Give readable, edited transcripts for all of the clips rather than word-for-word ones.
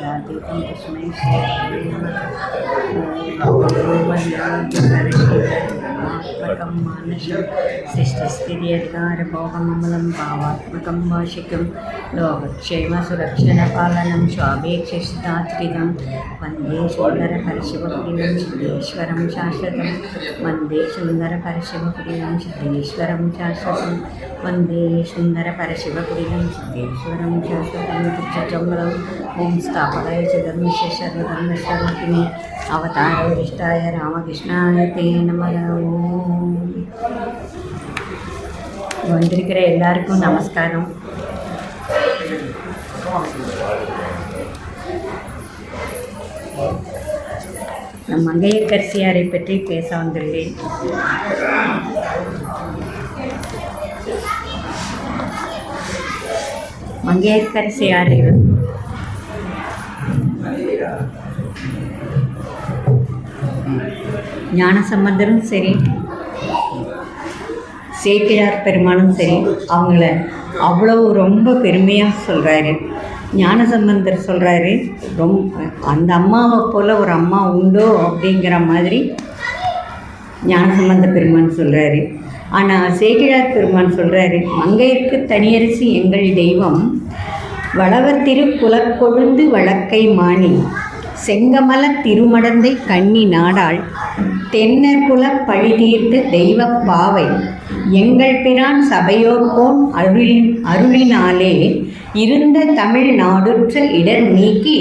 नादीतं तस्मै श्रीमात्मकं मानसं शिष्टस्थितियधिकारभोगममलं भावात्मकं वार्षिकं लोकक्षेमसुरक्षणपालनं स्वाभेक्षितात्रिदं वन्दे सुन्दरपरशिवपुरीं सिद्धेश्वरं शाश्वतं वन्दे सुन्दरपरशिवपुरीं सिद्धेश्वरं शाश्वतं वन्दे सुन्दरपरशिवपुरीं सिद्धेश्वरं शाश्वतं चिच्चम्बरं ओं स्थापकाय च धर्मशेषर्वधर्मस्वरूपिणे अवतारवरिष्ठाय रामकृष्णाय ते नमः ஓம். வந்திருக்கிற எல்லாருக்கும் நமஸ்காரம். நம் மங்கையர்க்கரசியாரை பற்றி பேச வந்துள்ளேன். மங்கையர்க்கரசியாரை ஞானசம்பந்தரும் சரி, சேக்கிழார் பெருமானும் சரி, அவங்கள அவ்வளவு ரொம்ப பெருமையாக சொல்கிறாரு. ஞானசம்பந்தர் சொல்கிறாரு, அந்த அம்மாவை போல் ஒரு அம்மா உண்டோ அப்படிங்கிற மாதிரி ஞானசம்பந்த பெருமான் சொல்கிறாரு. ஆனால் சேக்கிழார் பெருமான் சொல்கிறாரு, மங்கையர்க்கு தனியரசு எங்கள் தெய்வம், வளவர் திரு குலக்கொழுந்து வழக்கை மாணி, செங்கமல திருமடந்தை கன்னி நாடாள், தென்னர்குல பழிதீர்த்து தெய்வ பாவை, எங்கள் பிரான் சபையோர்கோன் அருளினாலே இருந்த தமிழ் நாடுற்ற இடர் நீக்கி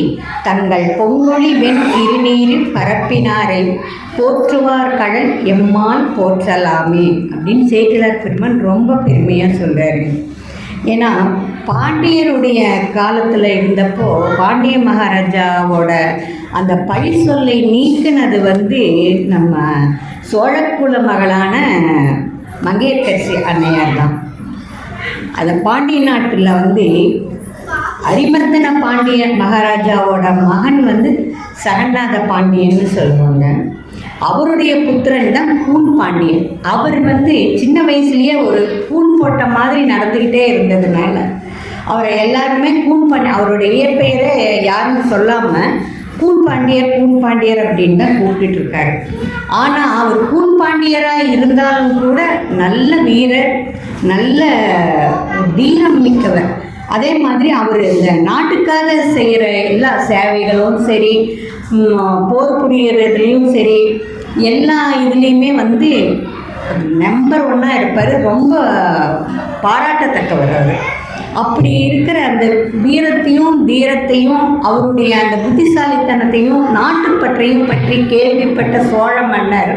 தங்கள் பொங்கொழி வெண் திருநீரில் பரப்பினாரை போற்றுவார் கடல் எம்மால் போற்றலாமே அப்படின்னு சேக்கிழார் பெருமான் ரொம்ப பெருமையாக சொல்கிறாரு. ஏன்னா பாண்டியருடைய காலத்தில் இருந்தப்போ பாண்டிய மகாராஜாவோட அந்த பழி சொல்லை நீக்கினது நம்ம சோழக்குல மகளான மங்கையர்க்கரசி அன்னையார் தான். அந்த பாண்டிய நாட்டில் அரிமர்த்தன பாண்டிய மகாராஜாவோட மகன் சகநாத பாண்டியன்னு சொல்லுவாங்க. அவருடைய புத்திரன் தான் பூன் பாண்டியன். அவர் சின்ன வயசுலேயே ஒரு பூன் போட்ட மாதிரி நடந்துக்கிட்டே இருந்ததுனால அவரை எல்லாருமே அவருடைய இயற்பெயரை யாரும் சொல்லாமல் பூன் பாண்டியர் அப்படின்னு தான் கூப்பிட்டு இருக்காரு. ஆனால் அவர் பூன் பாண்டியராக இருந்தாலும் கூட நல்ல வீரர், நல்ல தீரம் மிக்கவர். அதே மாதிரி அவர் இந்த நாட்டுக்காக செய்கிற எல்லா சேவைகளும் சரி, போர் புரியறதுலேயும் சரி, எல்லா இதுலேயுமே நம்பர் 1 இருப்பார். ரொம்ப பாராட்டத்தக்கவர் அவர். அப்படி இருக்கிற அந்த வீரத்தையும் தீரத்தையும் அவருடைய அந்த புத்திசாலித்தனத்தையும் நாட்டுப்பற்றையும் பற்றி கேள்விப்பட்ட சோழ மன்னர்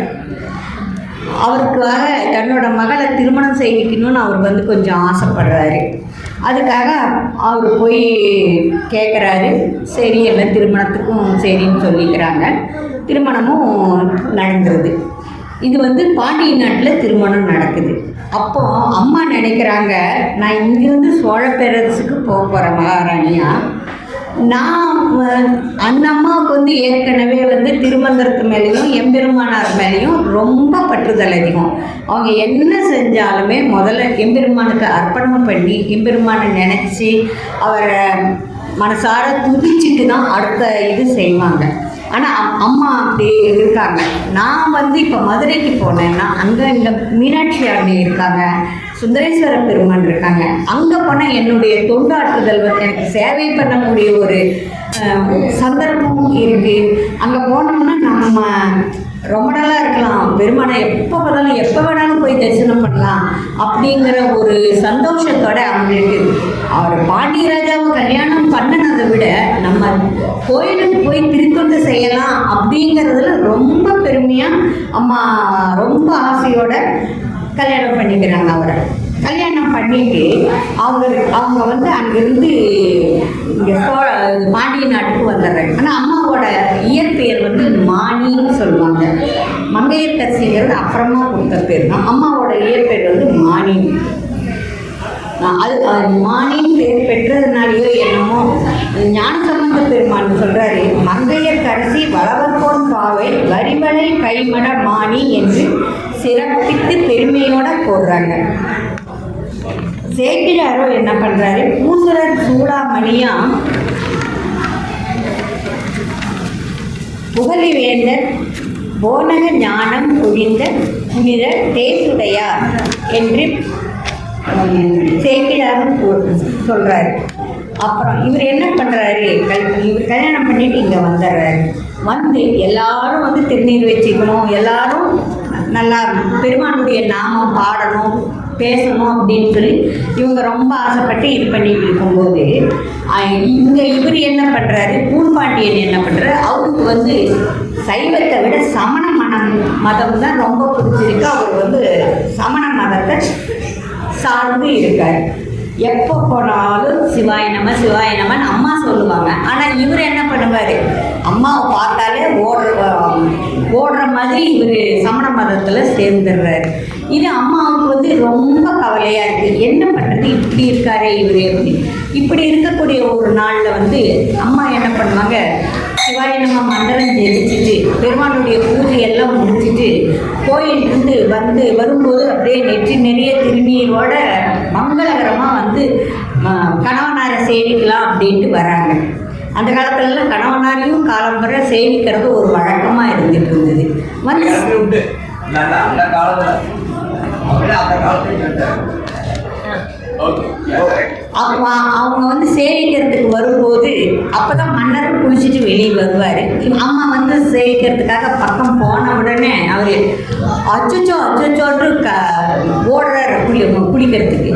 அவருக்காக தன்னோட மகளை திருமணம் செய்விக்கணும்னு அவர் கொஞ்சம் ஆசைப்படுறாரு. அதுக்காக அவர் போய் கேட்குறாரு. சரி, எல்லாம் திருமணத்துக்கும் சரின்னு சொல்லிக்கிறாங்க. திருமணமும் நடந்துருது. இது பாண்டிய நாட்டில் திருமணம் நடக்குது. அப்போ அம்மா நினைக்கிறாங்க, நான் இங்கேருந்து சோழ பேரரசுக்கு போக போகிறேன் மகாராணியா. நான் அந்த அம்மாவுக்கு ஏற்கனவே திருமந்திரத்து மேலேயும் எம்பெருமானார் மேலேயும் ரொம்ப பற்றுதல் அதிகம். அவங்க என்ன செஞ்சாலுமே முதல்ல எம்பெருமானுக்கு அர்ப்பணம் பண்ணி எம்பெருமானை நினச்சி அவரை மனசார துதிச்சுட்டு தான் அடுத்த இது செய்வாங்க. ஆனால் அம்மா அப்படி இருக்காங்க. நான் இப்போ மதுரைக்கு போனேன்னா அங்கே இங்கே மீனாட்சி அண்ணி இருக்காங்க, சுந்தரேஸ்வர பெருமான் இருக்காங்க. அங்கே போனால் என்னுடைய தொண்டாற்றுதல் எனக்கு சேவை பண்ணக்கூடிய ஒரு சந்தர்ப்பமும் இருக்குது. அங்கே போனோம்னா நம்ம ரொம்ப நாளாக இருக்கலாம், பெருமானை எப்போ பார்த்தாலும் எப்போ வேணாலும் போய் தரிசனம் பண்ணலாம் அப்படிங்கிற ஒரு சந்தோஷத்தோட அவங்களுக்கு அவர் பாண்டியராஜாவை கல்யாணம் பண்ணினதை விட நம்ம கோயிலுக்கு போய் திருத்தொண்டு செய்யலாம் அப்படிங்கிறதுல ரொம்ப பெருமையாக அம்மா ரொம்ப ஆசையோட கல்யாணம் பண்ணிக்கிறாங்க. அவரை கல்யாணம் பண்ணிட்டு அவங்க அங்கேருந்து இங்கே பாண்டிய நாட்டுக்கு வந்துடுறாங்க. ஆனால் அம்மாவோட இயற்பெயர் மாணின்னு சொல்லுவாங்க. மங்கையர்க்கரசிங்கிறது அப்புறமா கொடுத்த பேர் தான். அம்மாவோட இயற்பெயர் மாணி. அது மாணின்னு பேர் பெற்றதுனாலேயோ என்னமோ ஞானசம்பந்த பெருமான் சொல்கிறாரு, மங்கையர்க்கரசி வளவர்கோன் பாவை வரிவளை கைமட மாணி என்று சிறப்பித்து பெருமையோடு போடுறாங்க. சேக்கிழாரோ என்ன பண்ணுறாரு, பூசுரர் சூடாமணியாம் புகழிவேந்தர் போனக ஞானம் ஒழிந்த புனித தேசுடையார் என்று சேக்கிழாரும் சொல்கிறாரு. அப்புறம் இவர் என்ன பண்ணுறாரு, இவர் கல்யாணம் பண்ணிட்டு இங்கே வந்துடுறாரு. வந்து எல்லாரும் வந்து திருநீர் வச்சுக்கணும், எல்லாரும் நல்லா பெருமானுடைய நாமம் பாடணும், பேசணும் அப்படின்னு சொல்லி இவங்க ரொம்ப ஆசைப்பட்டு இது பண்ணிட்டு இருக்கும்போது இங்கே இவர் என்ன பண்ணுறாரு, பூன்பாண்டியன் என்ன பண்ணுறாரு, அவருக்கு வந்து சைவத்தை விட சமண மதம் தான் ரொம்ப பிடிச்சிருக்கு. அவர் வந்து சமண மதத்தை சார்ந்து இருக்கார். எப்போ போனாலும் சிவாய நம சிவாய நமன்னு அம்மா சொல்லுவாங்க. ஆனால் இவர் என்ன பண்ணுவார், அம்மாவை பார்த்தாலே ஓடுற மாதிரி இவர் சமண மதத்தில் சேர்ந்துடுறாரு. இது அம்மாவுக்கு வந்து ரொம்ப கவலையாக இருக்குது. என்ன பண்ணுறது, இப்படி இருக்காரே இவர் அப்படின்னு. இப்படி இருக்கக்கூடிய ஒரு நாளில் வந்து அம்மா என்ன பண்ணுவாங்க, சிவாய நம்ம மண்டலம் ஜெயிச்சுட்டு பெருமானுடைய பூஜையெல்லாம் முடிச்சுட்டு கோயிலிருந்து வரும்போது அப்படியே நெற்றி நிறைய திருநீரோட மங்களகரமாக வந்து கணவனாரை சேவிக்கலாம் அப்படின்ட்டு வராங்க. அந்த காலத்துலலாம் கணவனாரையும் காலம்பரை சேவிக்கிறது ஒரு வழக்கமாக இருந்துட்டு இருந்தது. வந்து அவங்க வந்து சேவிக்கிறதுக்கு வரும்போது அப்போதான் மன்னர் குளிச்சுட்டு வெளியே வருவார். அம்மா வந்து சேவிக்கிறதுக்காக பக்கம் போன உடனே அவர் அச்சோன்று ஓடுறாரு குளிக்கிறதுக்கு.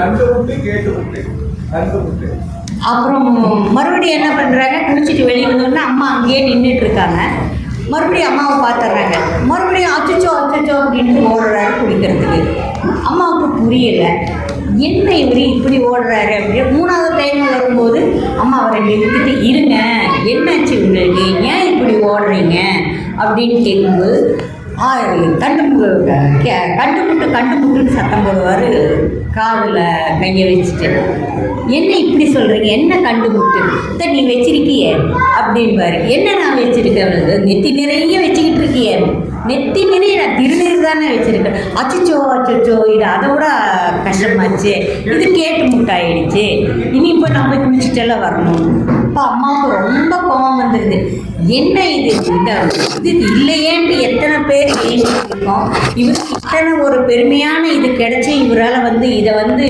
அப்புறம் மறுபடியும் என்ன பண்ணுறாங்க, குளிச்சுட்டு வெளியே வந்தோடனே அம்மா அங்கேயே நின்றுட்டு இருக்காங்க. மறுபடியும் அம்மாவை பார்த்துட்றாங்க. மறுபடியும் அச்சோ அப்படின்னு ஓடுறாரு குளிக்கிறதுக்கு. அம்மாவுக்கு புரியலை, என்ன இவர் இப்படி ஓடுறாரு அப்படின்னு. மூணாவது டைம் வரும்போது அம்மா அவரை நிறுத்திட்டு, இருங்க என்னாச்சு உங்களுக்கு, ஏன் இப்படி ஓடுறீங்க அப்படின்னு கேட்கும்போது கண்டுமுட்டுன்னு சத்தம் போடுவார் காதில் கையை வச்சுட்டு. என்ன இப்படி சொல்கிறீங்க, என்ன கண்டுமுட்டு இதை நீ வச்சிருக்கிய அப்படின்பாரு. என்ன நான் வச்சுருக்கேன், நெத்தி நிறைய வச்சுக்கிட்டு இருக்கிய, நெத்தி நிறைய நான் திருநீர் தானே வச்சுருக்கேன். அச்சோ இது அதை விட கஷ்டமாச்சு, இது கேட்டு முட்டாயிடுச்சு, இனி இப்போ நான் போய் குளிச்சுட்டெல்லாம் வரணும். இப்போ அம்மாவுக்கு ரொம்ப கோபம் வந்துடுது. என்ன இது இல்லையேன்ட்டு எத்தனை பேர் இருக்கோம், இவருக்கு இத்தனை ஒரு பெருமையான இது கிடைச்சி இவரால் வந்து இதை வந்து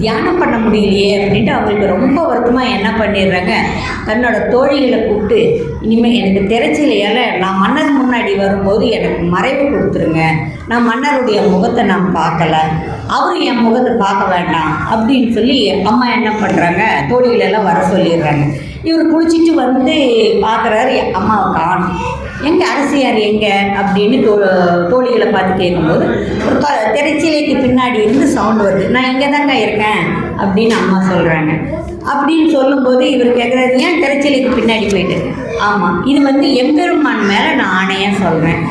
தியானம் பண்ண முடியலையே அப்படின்ட்டு அவங்களுக்கு ரொம்ப வருத்தமாக என்ன பண்ணிடுறாங்க, தன்னோட தோழிகளை கூப்பிட்டு, இனிமேல் எனக்கு திரைச்சிலையால் நான் மன்னர் முன்னாடி வரும்போது எனக்கு மறைவு கொடுத்துருங்க, நான் மன்னருடைய முகத்தை நான் பார்க்கலை, அவரும் என் முகத்தை பார்க்க வேண்டாம் அப்படின்னு சொல்லி அம்மா என்ன பண்ணுறாங்க, தோழிகளெல்லாம் வர சொல்லிடுறாங்க. இவர் குளிச்சுட்டு வந்து பார்க்குறாரு, அம்மாவை காணும். எங்கே அரசியார் எங்கே அப்படின்னு தோழிகளை பார்த்து கேட்கும்போது ஒரு திரைச்சிலைக்கு பின்னாடி இருந்து சவுண்டு வருது. நான் இங்கே தாங்க இருக்கேன் அப்படின்னு அம்மா சொல்கிறாங்க. அப்படின்னு சொல்லும்போது இவர் கேட்குறாரு, ஏன் திரைச்சிலைக்கு பின்னாடி போயிட்டு. ஆமாம், இது வந்து எம்பெருமான் மேலே நான் ஆணையாக சொல்கிறேன்,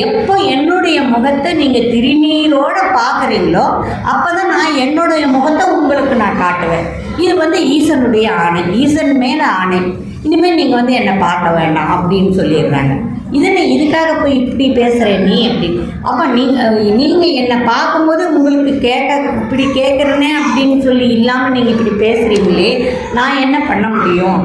எப்போ என்னுடைய முகத்தை நீங்கள் திருநீரோடு பார்க்குறீங்களோ அப்போ தான் நான் என்னுடைய முகத்தை உங்களுக்கு நான் காட்டுவேன். இது வந்து ஈசனுடைய ஆணை, ஈசன் மேலே ஆணை, இனிமேல் நீங்கள் வந்து என்னை பார்க்க வேண்டாம் அப்படின்னு சொல்லிடுறாங்க. இதுக்காக போய் இப்படி பேசுகிறேன் நீ அப்படின்னு. அப்போ நீங்கள் என்னை பார்க்கும்போது உங்களுக்கு இப்படி கேட்குறேனே அப்படின்னு சொல்லி இல்லாமல் நீங்கள் இப்படி பேசுகிறீங்களே, நான் என்ன பண்ண முடியும்,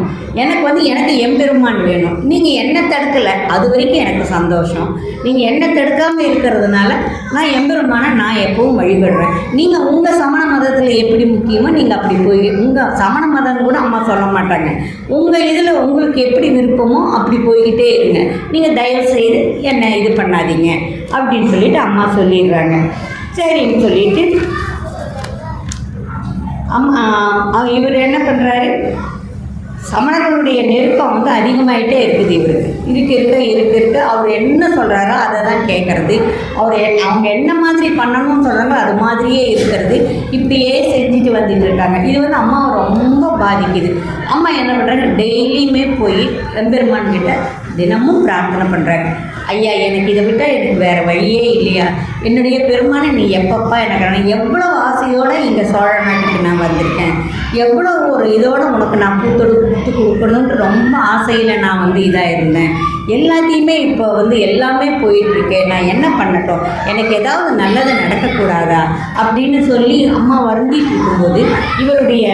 எனக்கு எம்பெருமான் வேணும், நீங்கள் என்ன தடுக்கலை அது வரைக்கும் எனக்கு சந்தோஷம், நீங்கள் என்ன தடுக்காமல் இருக்கிறதுனால நான் எம்பெருமானை நான் எப்பவும் வழிபடுறேன். நீங்கள் உங்கள் சமண மதத்தில் எப்படி முக்கியமோ நீங்கள் அப்படி போய் உங்கள் சமண மதம் கூட அம்மா சொல்ல மாட்டாங்க, உங்கள் இதில் உங்களுக்கு எப்படி விருப்பமோ அப்படி போய்கிட்டே இருங்க, நீங்கள் தயவு செய்து என்னை இது பண்ணாதீங்க அப்படின்னு சொல்லிட்டு அம்மா சொல்லிடுறாங்க. சரின்னு சொல்லிட்டு அம்மா இவர் என்ன பண்ணுறாரு, சமணர்களுடைய நெருக்கம் வந்து அதிகமாகிட்டே இருக்குது இவருக்கு. இருக்க அவர் என்ன சொல்கிறாரோ அதை தான் கேட்குறது, அவங்க என்ன மாதிரி பண்ணணும்னு சொல்கிறாங்களோ அது மாதிரியே இருக்கிறது, இப்படியே செஞ்சுட்டு வந்துட்டு இருக்காங்க. இது வந்து அம்மாவை ரொம்ப பாதிக்குது. அம்மா என்ன பண்ணுறாங்க, டெய்லியுமே போய் எம்பெருமான் கிட்ட தினமும் பிரார்த்தனை பண்ணுறாங்க. ஐயா, எனக்கு இதை விட்டால் எனக்கு வேறு வழியே இல்லையா, என்னுடைய பெருமானை நீ எப்பப்பா எனக்கு எவ்வளோ ஆசை ஆசையோடு இங்கே சோழ நாட்டுக்கு நான் வந்திருக்கேன், எவ்வளோ ஒரு இதோடு உனக்கு நான் பூத்தொடுத்து கொடுக்கணுன்ட்டு ரொம்ப ஆசையில் நான் வந்து இதாக இருந்தேன். எல்லாத்தையுமே இப்போ வந்து எல்லாமே போயிட்டுருக்கேன், நான் என்ன பண்ணட்டும், எனக்கு ஏதாவது நல்லது நடக்கக்கூடாதா அப்படின்னு சொல்லி அம்மா வருந்திட்டு இருக்கும்போது இவருடைய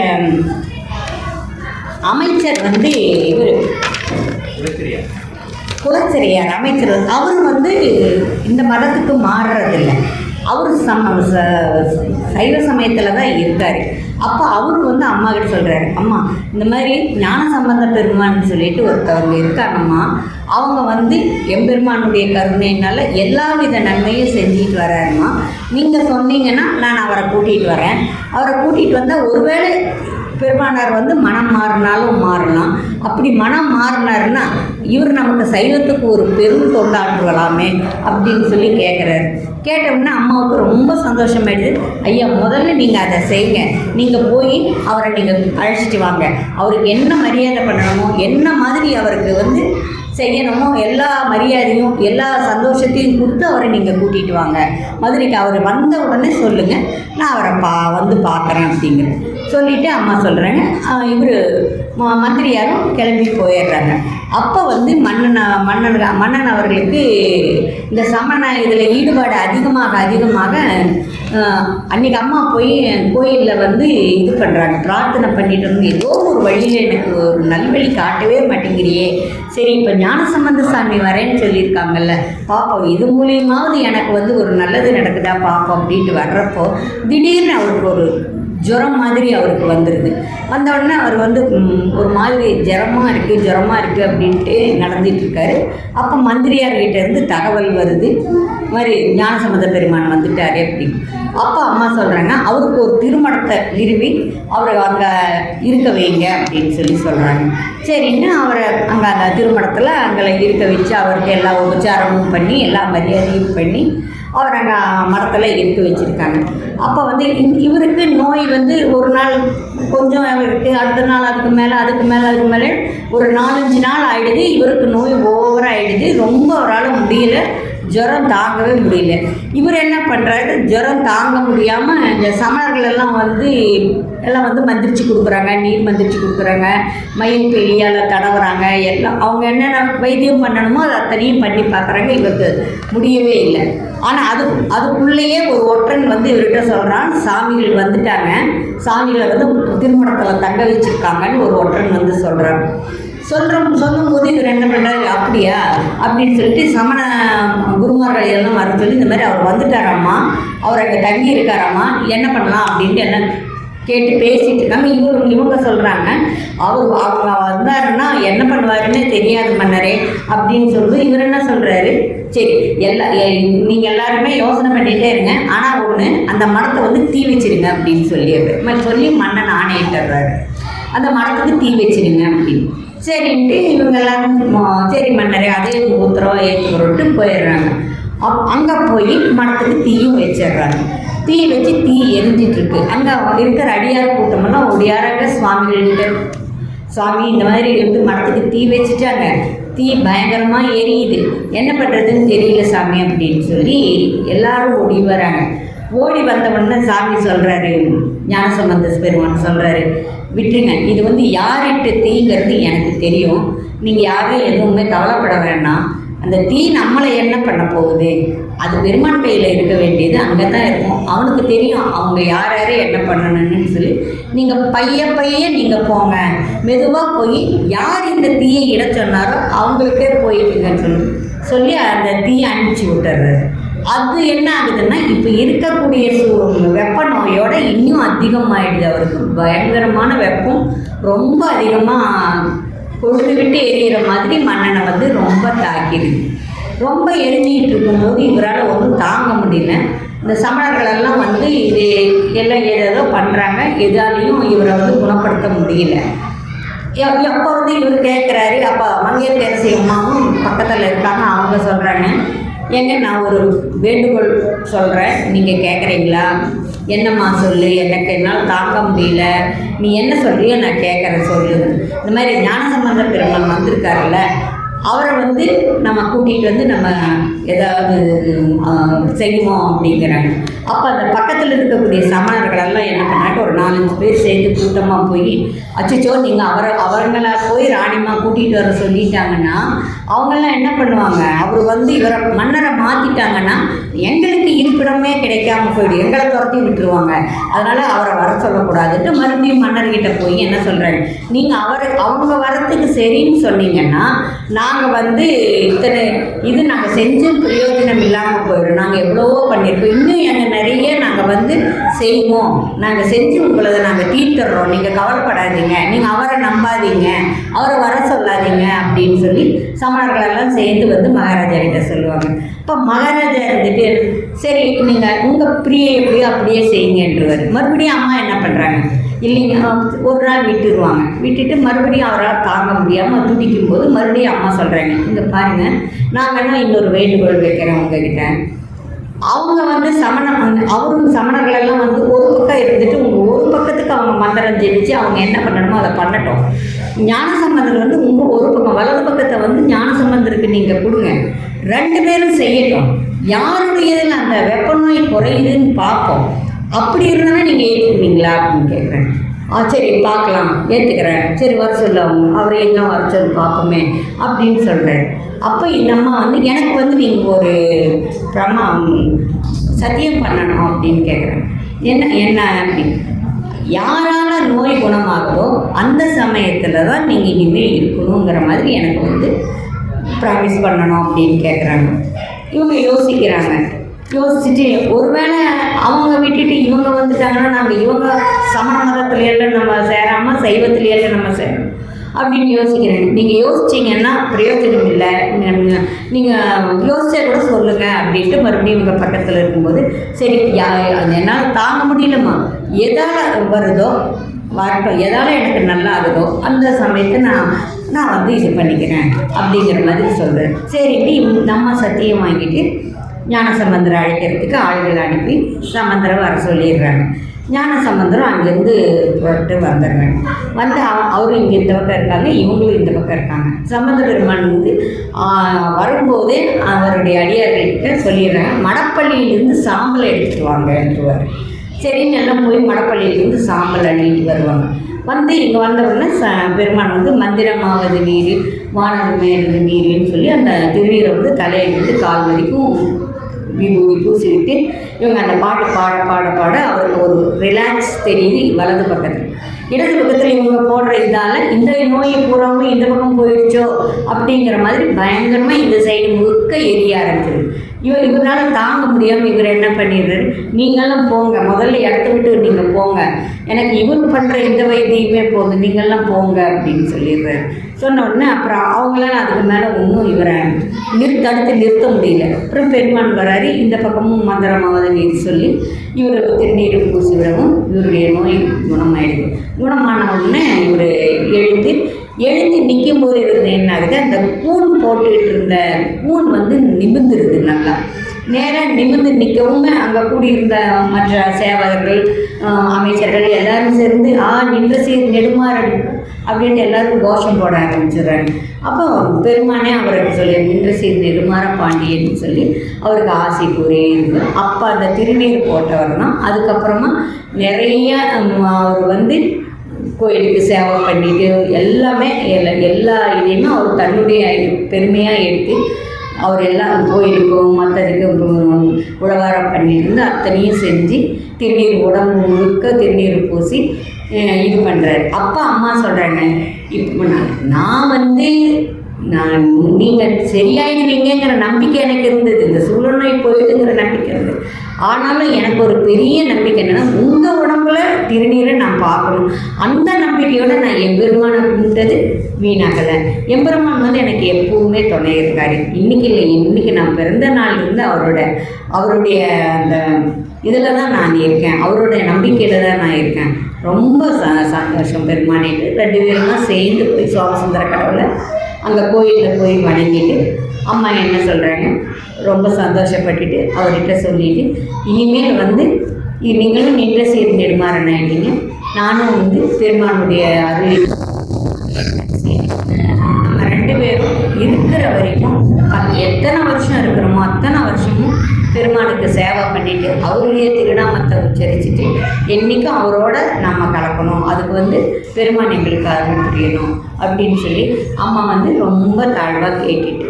அமைச்சர் வந்து இவர் குலச்சிறையார் அமைச்சர், அவர் வந்து இந்த மதத்துக்கு மாறுறதில்லை. அவர் சைவ சமயத்தில் தான் இருக்கார். அப்போ அவர் வந்து அம்மா கிட்ட சொல்கிறாரு, அம்மா இந்த மாதிரி ஞானசம்பந்த பெருமான்னு சொல்லிட்டு ஒருத்தவங்க இருக்காங்கம்மா, அவங்க வந்து எம்பெருமானுடைய கருணையினால் எல்லா வித நன்மையும் செஞ்சுட்டு வர்றாருமா, நீங்கள் சொன்னீங்கன்னா நான் அவரை கூட்டிகிட்டு வரேன். அவரை கூட்டிகிட்டு வந்தால் ஒருவேளை பெருமானார் வந்து மனம் மாறினாலும் மாறலாம். அப்படி மனம் மாறினாருன்னா இவர் நமக்கு சைவத்துக்கு ஒரு பெரும் தொண்டாற்றுவலாமே அப்படின்னு சொல்லி கேட்குறாரு. கேட்டோம்னா அம்மாவுக்கு ரொம்ப சந்தோஷமாயிடுது. ஐயா, முதல்ல நீங்கள் அதை செய்யுங்க, நீங்கள் போய் அவரை நீங்கள் அழைச்சிட்டு வாங்க, அவருக்கு என்ன மரியாதை பண்ணணுமோ, என்ன மாதிரி அவருக்கு வந்து செய்யணுமோ எல்லா மரியாதையும் எல்லா சந்தோஷத்தையும் கொடுத்து அவரை நீங்கள் கூட்டிகிட்டு வாங்க, மதுரைக்கு அவர் வந்த உடனே சொல்லுங்கள், நான் அவரை வந்து பார்க்குறேன் அப்படிங்கிறேன் சொல்லிவிட்டு அம்மா சொல்கிறாங்க. இவர் மந்திரியாரும் கிளம்பி போயிடுறாங்க. அப்போ வந்து மன்னன் அவர்களுக்கு இந்த சமண இதில் ஈடுபாடு அதிகமாக அன்றைக்கி அம்மா போய் கோயிலில் வந்து இது பண்ணுறாங்க, பிரார்த்தனை பண்ணிட்டு வந்து ஏதோ ஒரு வழியில் எனக்கு ஒரு நல்வழி காட்டவே மாட்டேங்கிறியே, சரி இப்போ ஞானசம்பந்த சாமி வரேன்னு சொல்லியிருக்காங்கல்ல, பார்ப்போம் இது மூலியமாவது எனக்கு வந்து ஒரு நல்லது நடக்குதா பார்ப்போம் அப்படின்ட்டு வர்றப்போ திடீர்னு அவருக்கு ஒரு ஜுரம் மாதிரி அவருக்கு வந்துடுது. வந்த உடனே அவர் வந்து ஒரு மாதிரி ஜுரமாக இருக்குது அப்படின்ட்டு நடந்துகிட்ருக்காரு. அப்போ மந்திரியார்கிட்டேருந்து தகவல் வருது, மாதிரி ஞானசம்பந்த பெருமான் வந்துட்டார் அப்படின்னு. அப்போ அம்மா சொல்கிறாங்க, அவருக்கு ஒரு திருமணத்தை நிறுவி அவரை அங்கே இருக்க வைங்க அப்படின்னு சொல்லி சொல்கிறாங்க. சரின்னு அவரை அங்கே அந்த திருமணத்தில் அங்கே இருக்க வச்சு அவருக்கு எல்லா உபச்சாரமும் பண்ணி எல்லா மரியாதையும் பண்ணி அவர் அங்கே மரத்தில் இருக்க வச்சுருக்காங்க. அப்போ வந்து இவருக்கு நோய் வந்து ஒரு நாள் கொஞ்சம் இவருக்கு, அடுத்த நாள் அதுக்கு மேலே ஒரு 4-5 நாள் ஆகிடுது. இவருக்கு நோய் ஓவராக ஆகிடுது, ரொம்ப அவரால் முடியல, ஜுரம் தாங்கவே முடியல. இவர் என்ன பண்ணுறாரு, ஜுரம் தாங்க முடியாமல் இந்த சமணர்கள் எல்லாம் வந்து மந்திரிச்சு கொடுக்குறாங்க, நீர் மந்திரிச்சு கொடுக்குறாங்க, மயில் பெலியால் தடவுறாங்க, எல்லாம் அவங்க என்னென்ன வைத்தியம் பண்ணணுமோ அதை அத்தனையும் பண்ணி பார்க்குறாங்க. இவருக்கு முடியவே இல்லை. ஆனால் அதுக்குள்ளேயே ஒரு ஒற்றன் வந்து இவர்கிட்ட சொல்கிறான், சாமிகள் வந்துட்டாங்க, சாமிகளை வந்து திருமணத்தில் தங்க வச்சுருக்காங்கன்னு ஒரு ஒற்றன் வந்து சொல்கிறாங்க. சொல்லும்போது இவர் என்ன பண்ணுறாரு, அப்படியா அப்படின்னு சொல்லிட்டு சமண குருமார்கள் எல்லாம் வர சொல்லி இந்த மாதிரி அவர் வந்துட்டாராம்மா, அவர் அங்கே தங்கி இருக்காராம்மா, என்ன பண்ணலாம் அப்படின்ட்டு என்ன கேட்டு பேசிகிட்டு இருக்காங்க. இவங்க சொல்கிறாங்க, அவங்க வந்தாருன்னா என்ன பண்ணுவாருன்னு தெரியாது மன்னரே அப்படின்னு சொல்லும்போது இவர் என்ன சொல்கிறாரு, சரி நீங்கள் எல்லாருமே யோசனை பண்ணிகிட்டே இருங்க, ஆனால் ஒன்று அந்த மரத்தை வந்து தீ வச்சிருங்க அப்படின்னு சொல்லி மன்னன் ஆணையிட்டுறாரு, அந்த மரத்துக்கு தீ வச்சிருங்க அப்படின்னு. சரின்ட்டு இவங்க எல்லாரும் சரி மன்னரே அதே உத்தரவாக ஏற்றுக்கிறோன்ட்டு போயிடுறாங்க. அங்கே போய் மரத்துக்கு தீயும் வச்சிடுறாங்க. தீ வச்சு தீ எரிஞ்சிட்ருக்கு. அங்கே இருக்கிற அடியார் கூட்டமெல்லாம் ஒடியாராக சுவாமிகள்கிட்ட, சுவாமி இந்த மாதிரி வந்து மரத்துக்கு தீ வச்சுட்டாங்க, தீ பயங்கரமாக எரியுது, என்ன பண்ணுறதுன்னு தெரியல சாமி அப்படின்னு சொல்லி எல்லாரும் ஓடி வராங்க. ஓடி வந்த உடனே சாமி சொல்கிறாரு, ஞானசம்பந்த பெருமான் சொல்கிறாரு, விட்டுருங்க, இது வந்து யார்கிட்ட தீங்கிறது எனக்கு தெரியும், நீங்கள் யாரும் எதுவுமே கவலைப்பட வேண்டாம், அந்த தீ நம்மளை என்ன பண்ண போகுது, அது பெருமான் கையில் இருக்க வேண்டியது அங்கே தான் இருக்கும், அவனுக்கு தெரியும் அவங்க யார் என்ன பண்ணணும்னு சொல்லி நீங்கள் பைய நீங்கள் போங்க, மெதுவாக போய் யார் இந்த தீயை இட சொன்னாரோ அவங்களுக்கே போயிட்டுங்கன்னு சொல்லி அந்த தீயை அனுப்பிச்சி விட்டுறாரு. அது என்ன ஆகுதுன்னா இப்போ இருக்கக்கூடிய வெப்ப நோயோட இன்னும் அதிகமாகிடுது. அவருக்கு பயங்கரமான வெப்பம் ரொம்ப அதிகமாக கொழுந்து விட்டு எரியிற மாதிரி மன்னனை வந்து ரொம்ப தாக்கிடுது. ரொம்ப எரிஞ்சிக்கிட்டு இருக்கும்போது இவரால் ஒன்றும் தாங்க முடியல. இந்த சமணர்களெல்லாம் வந்து இது எல்லாம் ஏதேதோ பண்ணுறாங்க, எதாலையும் இவரை வந்து குணப்படுத்த முடியல. எப்போ வந்து இவர் கேட்குறாரு, அப்போ மங்கையர்க்கரசி அம்மாவும் பக்கத்தில் இருக்காங்க, அவங்க சொல்கிறாங்க, ஏங்க நான் ஒரு வேண்டுகோள் சொல்கிறேன், நீங்கள் கேட்குறீங்களா, என்னம்மா சொல்லு, எனக்கு என்னால் தாங்க முடியல, நீ என்ன சொல்றியோ நான் கேட்குறேன் சொல்லு. இந்த மாதிரி ஞானசம்பந்த பெருமான் வந்திருக்காருல்ல, அவரை வந்து நம்ம கூட்டிகிட்டு வந்து நம்ம ஏதாவது செய்வோம் அப்படிங்கிறாங்க. அப்போ அந்த பக்கத்தில் இருக்கக்கூடிய சமணர்களெல்லாம் என்ன பண்ணாங்க, ஒரு 4-5 பேர் சேர்ந்து கூட்டமாக போய், அச்சோ நீங்கள் அவங்கள போய் ராணிமா கூட்டிகிட்டு வர சொல்லிட்டாங்கன்னா அவங்கெல்லாம் என்ன பண்ணுவாங்க, அவர் வந்து இவரை மன்னரை மாற்றிட்டாங்கன்னா எங்களுக்கு இருப்பிடமே கிடைக்காம போயிடும், எங்களை துரத்தி விட்டுருவாங்க, அதனால் அவரை வர சொல்லக்கூடாதுன்ட்டு மறுபடியும் மன்னர்கிட்ட போய் என்ன சொல்கிறாங்க, நீங்கள் அவங்க வரத்துக்கு சரின்னு சொன்னீங்கன்னா நாங்கள் வந்து இத்தனை இது நாங்கள் செஞ்சு பிரயோஜனம் இல்லாமல் போயிடும், நாங்கள் எவ்வளவோ பண்ணியிருக்கோம், இன்னும் எங்கள் நிறைய நாங்கள் வந்து செய்வோம், நாங்கள் செஞ்சு உங்களை நாங்கள் தீர்த்துறோம், நீங்கள் கவலைப்படாதீங்க, நீங்கள் அவரை நம்பாதீங்க, அவரை வர சொல்லாதீங்க அப்படின்னு சொல்லி சமணர்களெல்லாம் சேர்ந்து வந்து மகாராஜா கிட்ட சொல்லுவாங்க. இப்போ மகாராஜா இருந்துட்டு சரி நீங்கள் உங்கள் பிரியை எப்படியோ அப்படியே செய்யுங்கன்றவர். மறுபடியும் அம்மா என்ன பண்ணுறாங்க, இல்லைங்க ஒரு நாள் விட்டுட்டு மறுபடியும் அவரால் தாங்க முடியாமல் துடிக்கும் போது மறுபடியும் அம்மா சொல்கிறாங்க, இங்கே பாருங்கள் நான் வேணால் இன்னொரு வேண்டுகோள் வைக்கிறேன் உங்ககிட்ட. அவங்க வந்து அவரும் சமணர்களெல்லாம் வந்து ஒரு பக்கம் இருந்துட்டு உங்கள் ஒரு பக்கத்துக்கு அவங்க மந்திரம் ஜெயிச்சு அவங்க என்ன பண்ணணுமோ அதை பண்ணட்டும். ஞானசம்பந்தர் வந்து உங்கள் ஒரு பக்கம் வலது பக்கத்தை வந்து ஞானசம்பந்தருக்கு நீங்கள் கொடுங்க, 2 பேரும் செய்யட்டும், யாருடையதில் அந்த வெப்ப நோய் குறையுதுன்னு பார்ப்போம், அப்படி இருந்தாலும் நீங்கள் ஏற்றுக்குவீங்களா அப்படின்னு கேட்குறேன். சரி பார்க்கலாம், ஏற்றுக்கிறேன், சரி வர சொல்ல அவர் எங்கே வர சொல்லி பார்ப்போமே அப்படின்னு சொல்கிறேன். அப்போ நம்ம வந்து எனக்கு வந்து நீங்கள் ஒரு சத்தியம் பண்ணணும் அப்படின்னு கேட்குறேன். என்ன அப்படின்னு, யாரால் நோய் குணமாகுதோ அந்த சமயத்தில் தான் நீங்கள் இனிமேல் இருக்கணுங்கிற மாதிரி எனக்கு வந்து ப்ராமிஸ் பண்ணணும் அப்படின்னு கேட்குறாங்க. இவங்க யோசிச்சுட்டு ஒருவேளை அவங்க விட்டுட்டு இவங்க வந்துட்டாங்கன்னா நாங்கள் இவங்க சமண மதத்துலையெல்லாம் நம்ம சேராமல் சைவத்துலையெல்லாம் நம்ம சேரணும் அப்படின்னு யோசிக்கிறேன். நீங்கள் யோசிச்சிங்கன்னா பிரயோஜனம் இல்லை, நீங்கள் யோசிச்சா கூட சொல்லுங்கள் அப்படின்ட்டு மறுபடியும் இவங்க பக்கத்தில் இருக்கும்போது சரி என்னால் தாங்க முடியலம்மா, எதால் வருதோ வரட்டும், எதால் எனக்கு நல்லா ஆகுதோ அந்த சமயத்தை நான் வந்து இது பண்ணிக்கிறேன் அப்படிங்கிற மாதிரி சொல்கிறேன். சரின்ட்டு நம்ம சத்தியம் வாங்கிட்டு ஞானசம்பந்தரை அழைக்கிறதுக்கு ஆளுகளை அனுப்பி சம்பந்தரை வர சொல்லிடுறாங்க. ஞானசம்பந்தரும் அங்கேருந்து புறப்பட்டு வந்துடுறாங்க. வந்து அவரும் இங்கே இந்த பக்கம் இருக்காங்க, இவங்களும் இந்த பக்கம் இருக்காங்க. சம்பந்த பெருமான் வந்து வரும்போதே அவருடைய அடியார்கள்கிட்ட சொல்லிடுறாங்க, மடப்பள்ளியிலேருந்து சாம்பலை எடுத்துகிட்டு வாங்கன்றுவார். சரின்னு எல்லாம் போய் மடப்பள்ளியிலேருந்து சாம்பல் அள்ளிட்டு வருவாங்க. வந்து இங்கே வந்தவுடனே பெருமான் வந்து மந்திரமாவது நீர் வானது மேலது நீருன்னு சொல்லி அந்த திருநீரை வந்து தலையிலிருந்து கால் வரைக்கும் விபூதி பூசிவிட்டு இவங்க அந்த பாட்டு பாட அவருக்கு ஒரு ரிலாக்ஸ் தெரியுது. வலது பக்கத்தில் இடது பக்கத்தில் இவங்க போடுற இதால் இந்த நோயை பூராவும் இந்த பக்கம் போயிடுச்சோ அப்படிங்கிற மாதிரி பயங்கரமாக இந்த சைடு முழுக்க எரிய ஆரம்பிச்சிது. இவரால் தாங்க முடியாமல் இவர் என்ன பண்ணிடுறாரு, நீங்கள்லாம் போங்க, முதல்ல இடத்த விட்டு நீங்கள் போங்க, எனக்கு இவர் பண்ணுற இந்த வைத்தியமே போகுது, நீங்கள்லாம் போங்க அப்படின்னு சொல்லிடுறாரு. சொன்ன உடனே அப்புறம் அவங்களால அதுக்கு மேலே ஒன்றும் இவரை தடுத்து நிறுத்த முடியல. அப்புறம் பெருமான் வராரு, இந்த பக்கமும் மந்திரமாவது நீர் சொல்லி இவர் திருநீர் பூசி விடவும் இவருடைய நோய் குணமாயிடுது. குணமான உடனே இவர் எழுந்து நிற்கும்போது இவருக்கு என்ன ஆகுது, அந்த கூன் போட்டுக்கிட்டு இருந்த கூன் வந்து நிமிர்ந்துருது. நல்லா நேராக நிமிர்ந்து நிற்கவும் அங்கே கூடியிருந்த மற்ற சேவகர்கள் அமைச்சர்கள் எல்லாரும் சேர்ந்து நின்ற சீர் நெடுமாறன் அப்படின்ட்டு எல்லாரும் கோஷம் போட ஆரம்பிச்சிடுறாங்க. அப்போ பெருமானே அவருக்கு சொல்லி நின்ற சீர் நெடுமாற பாண்டியன்னு சொல்லி அவருக்கு ஆசை கூறியிருந்து அப்போ அந்த திருநீர் போட்டவர் தான். அதுக்கப்புறமா நிறைய அவர் வந்து கோயிலுக்கு சேவை பண்ணிட்டு எல்லாமே எல்லா இதையுமே அவர் தன்னுடைய பெருமையாக எடுத்து அவர் எல்லாம் கோயிலுக்கும் மற்றதுக்கு உழவாரம் பண்ணிட்டு அத்தனையும் செஞ்சு திருநீர் உடம்பு முழுக்க திருநீர் பூசி இது பண்ணுறாரு. அப்போ அம்மா சொல்கிறாங்க, இப்போ நான் வந்து நீங்கள் சரியாயிடுவீங்கிற நம்பிக்கை எனக்கு இருந்தது, இந்த சூழ்நிலை போயிடுங்கிற நம்பிக்கை இருந்தது. ஆனாலும் எனக்கு ஒரு பெரிய நம்பிக்கை என்னென்னா உங்கள் உடம்புல திருநீரை நான் பார்க்கணும், அந்த நம்பிக்கையோடு நான் எம்பெருமானை கும்பிட்டது வீணாகலை. எம்பெருமான் வந்து எனக்கு எப்பவுமே துணை இருக்காரு. இன்றைக்கி இல்லை, இன்றைக்கி நான் பிறந்த நாள் இருந்து அவருடைய அந்த இதில் தான் நான் இருக்கேன், அவருடைய நம்பிக்கையில் தான் நான் இருக்கேன். ரொம்ப சந்தோஷம் பெருமானிட்டு 2 பேருமா சேர்ந்து போய் சோமசுந்தர கடவுளை அங்கே கோயிலில் போய் வணங்கிட்டு அம்மா என்ன சொல்கிறாங்க, ரொம்ப சந்தோஷப்பட்டுட்டு அவர்கிட்ட சொல்லிவிட்டு இனிமேல் வந்து நீங்களும் நின்ற சீர் நெடுமாறன் ஆகிட்டீங்க, நானும் வந்து பெருமானுடைய அருள் நம்ம 2 பேரும் இருக்கிற வரைக்கும் எத்தனை வருஷம் இருக்கிறோமோ அத்தனை வருஷமும் பெருமானுக்கு சேவை பண்ணிவிட்டு அவருடைய திருநாமத்தை உச்சரிச்சுட்டு என்றைக்கும் அவரோட நம்ம கலக்கணும். அதுக்கு பெருமான் எங்களுக்கு அருள் புரியணும் அப்படின்னு சொல்லி அம்மா ரொம்ப தாழ்வாக கேட்டுட்டு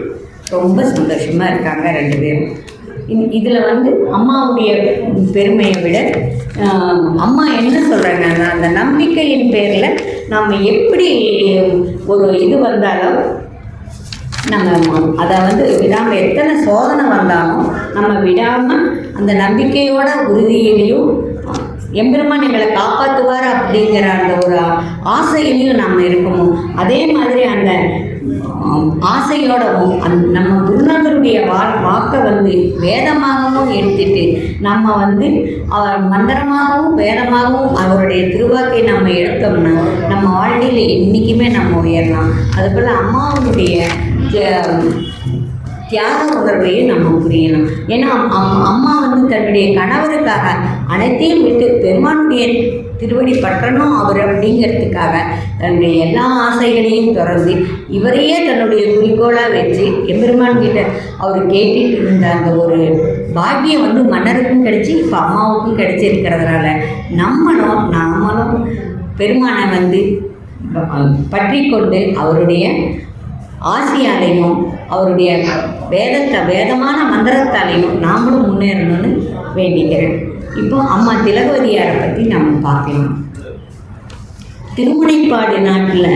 ரொம்ப சந்தோஷமாக இருக்காங்க 2 பேரும். இதில் அம்மாவுடைய பெருமையை விட அம்மா என்ன சொல்கிறாங்க, அந்த நம்பிக்கையின் பேரில் நம்ம எப்படி ஒரு இது வந்தாலும் நம்ம அதை விடாமல், எத்தனை சோதனை வந்தாலும் நம்ம விடாமல் அந்த நம்பிக்கையோட உறுதியிலையும் எம்பெருமான் எங்களை காப்பாற்றுவார் அப்படிங்கிற அந்த ஒரு ஆசையிலையும் நம்ம இருக்கணும். அதே மாதிரி அந்த ஆசையோடவும் நம்ம குருநாதருடைய வாக்கை வேதமாகவும் எடுத்துட்டு நம்ம மந்திரமாகவும் வேதமாகவும் அவருடைய திருவாக்கை நம்ம எடுத்தோம்னா நம்ம வாழ்க்கையில் என்றைக்குமே நம்ம உயரலாம். அதுபோல் அம்மாவுடைய தியாக உணர்வையும் நம்ம புரியலாம். ஏன்னா அம்மா தன்னுடைய கணவருக்காக அனைத்தையும் விட்டு பெருமானுடைய திருவடி பற்றணும் அவர் அப்படிங்கிறதுக்காக தன்னுடைய எல்லா ஆசைகளையும் தொடர்ந்து இவரையே தன்னுடைய குறிக்கோளாக வச்சு எம்பெருமான் கிட்ட அவர் கேட்டுட்டு இருந்த அந்த ஒரு பாக்கியம் மன்னருக்கும் கிடைச்சி இப்போ அம்மாவுக்கும் கிடைச்சிருக்கிறதுனால நாமளும் பெருமானை பற்றி கொண்டு அவருடைய ஆசையாலையும் அவருடைய வேதமான மந்திரத்தாலையும் நாமளும் முன்னேறணும்னு வேண்டிக்கிறேன். இப்போ அம்மா திலகவதியாரை பற்றி நம்ம பார்க்கலாம். திருமுனைப்பாடி நாட்டில்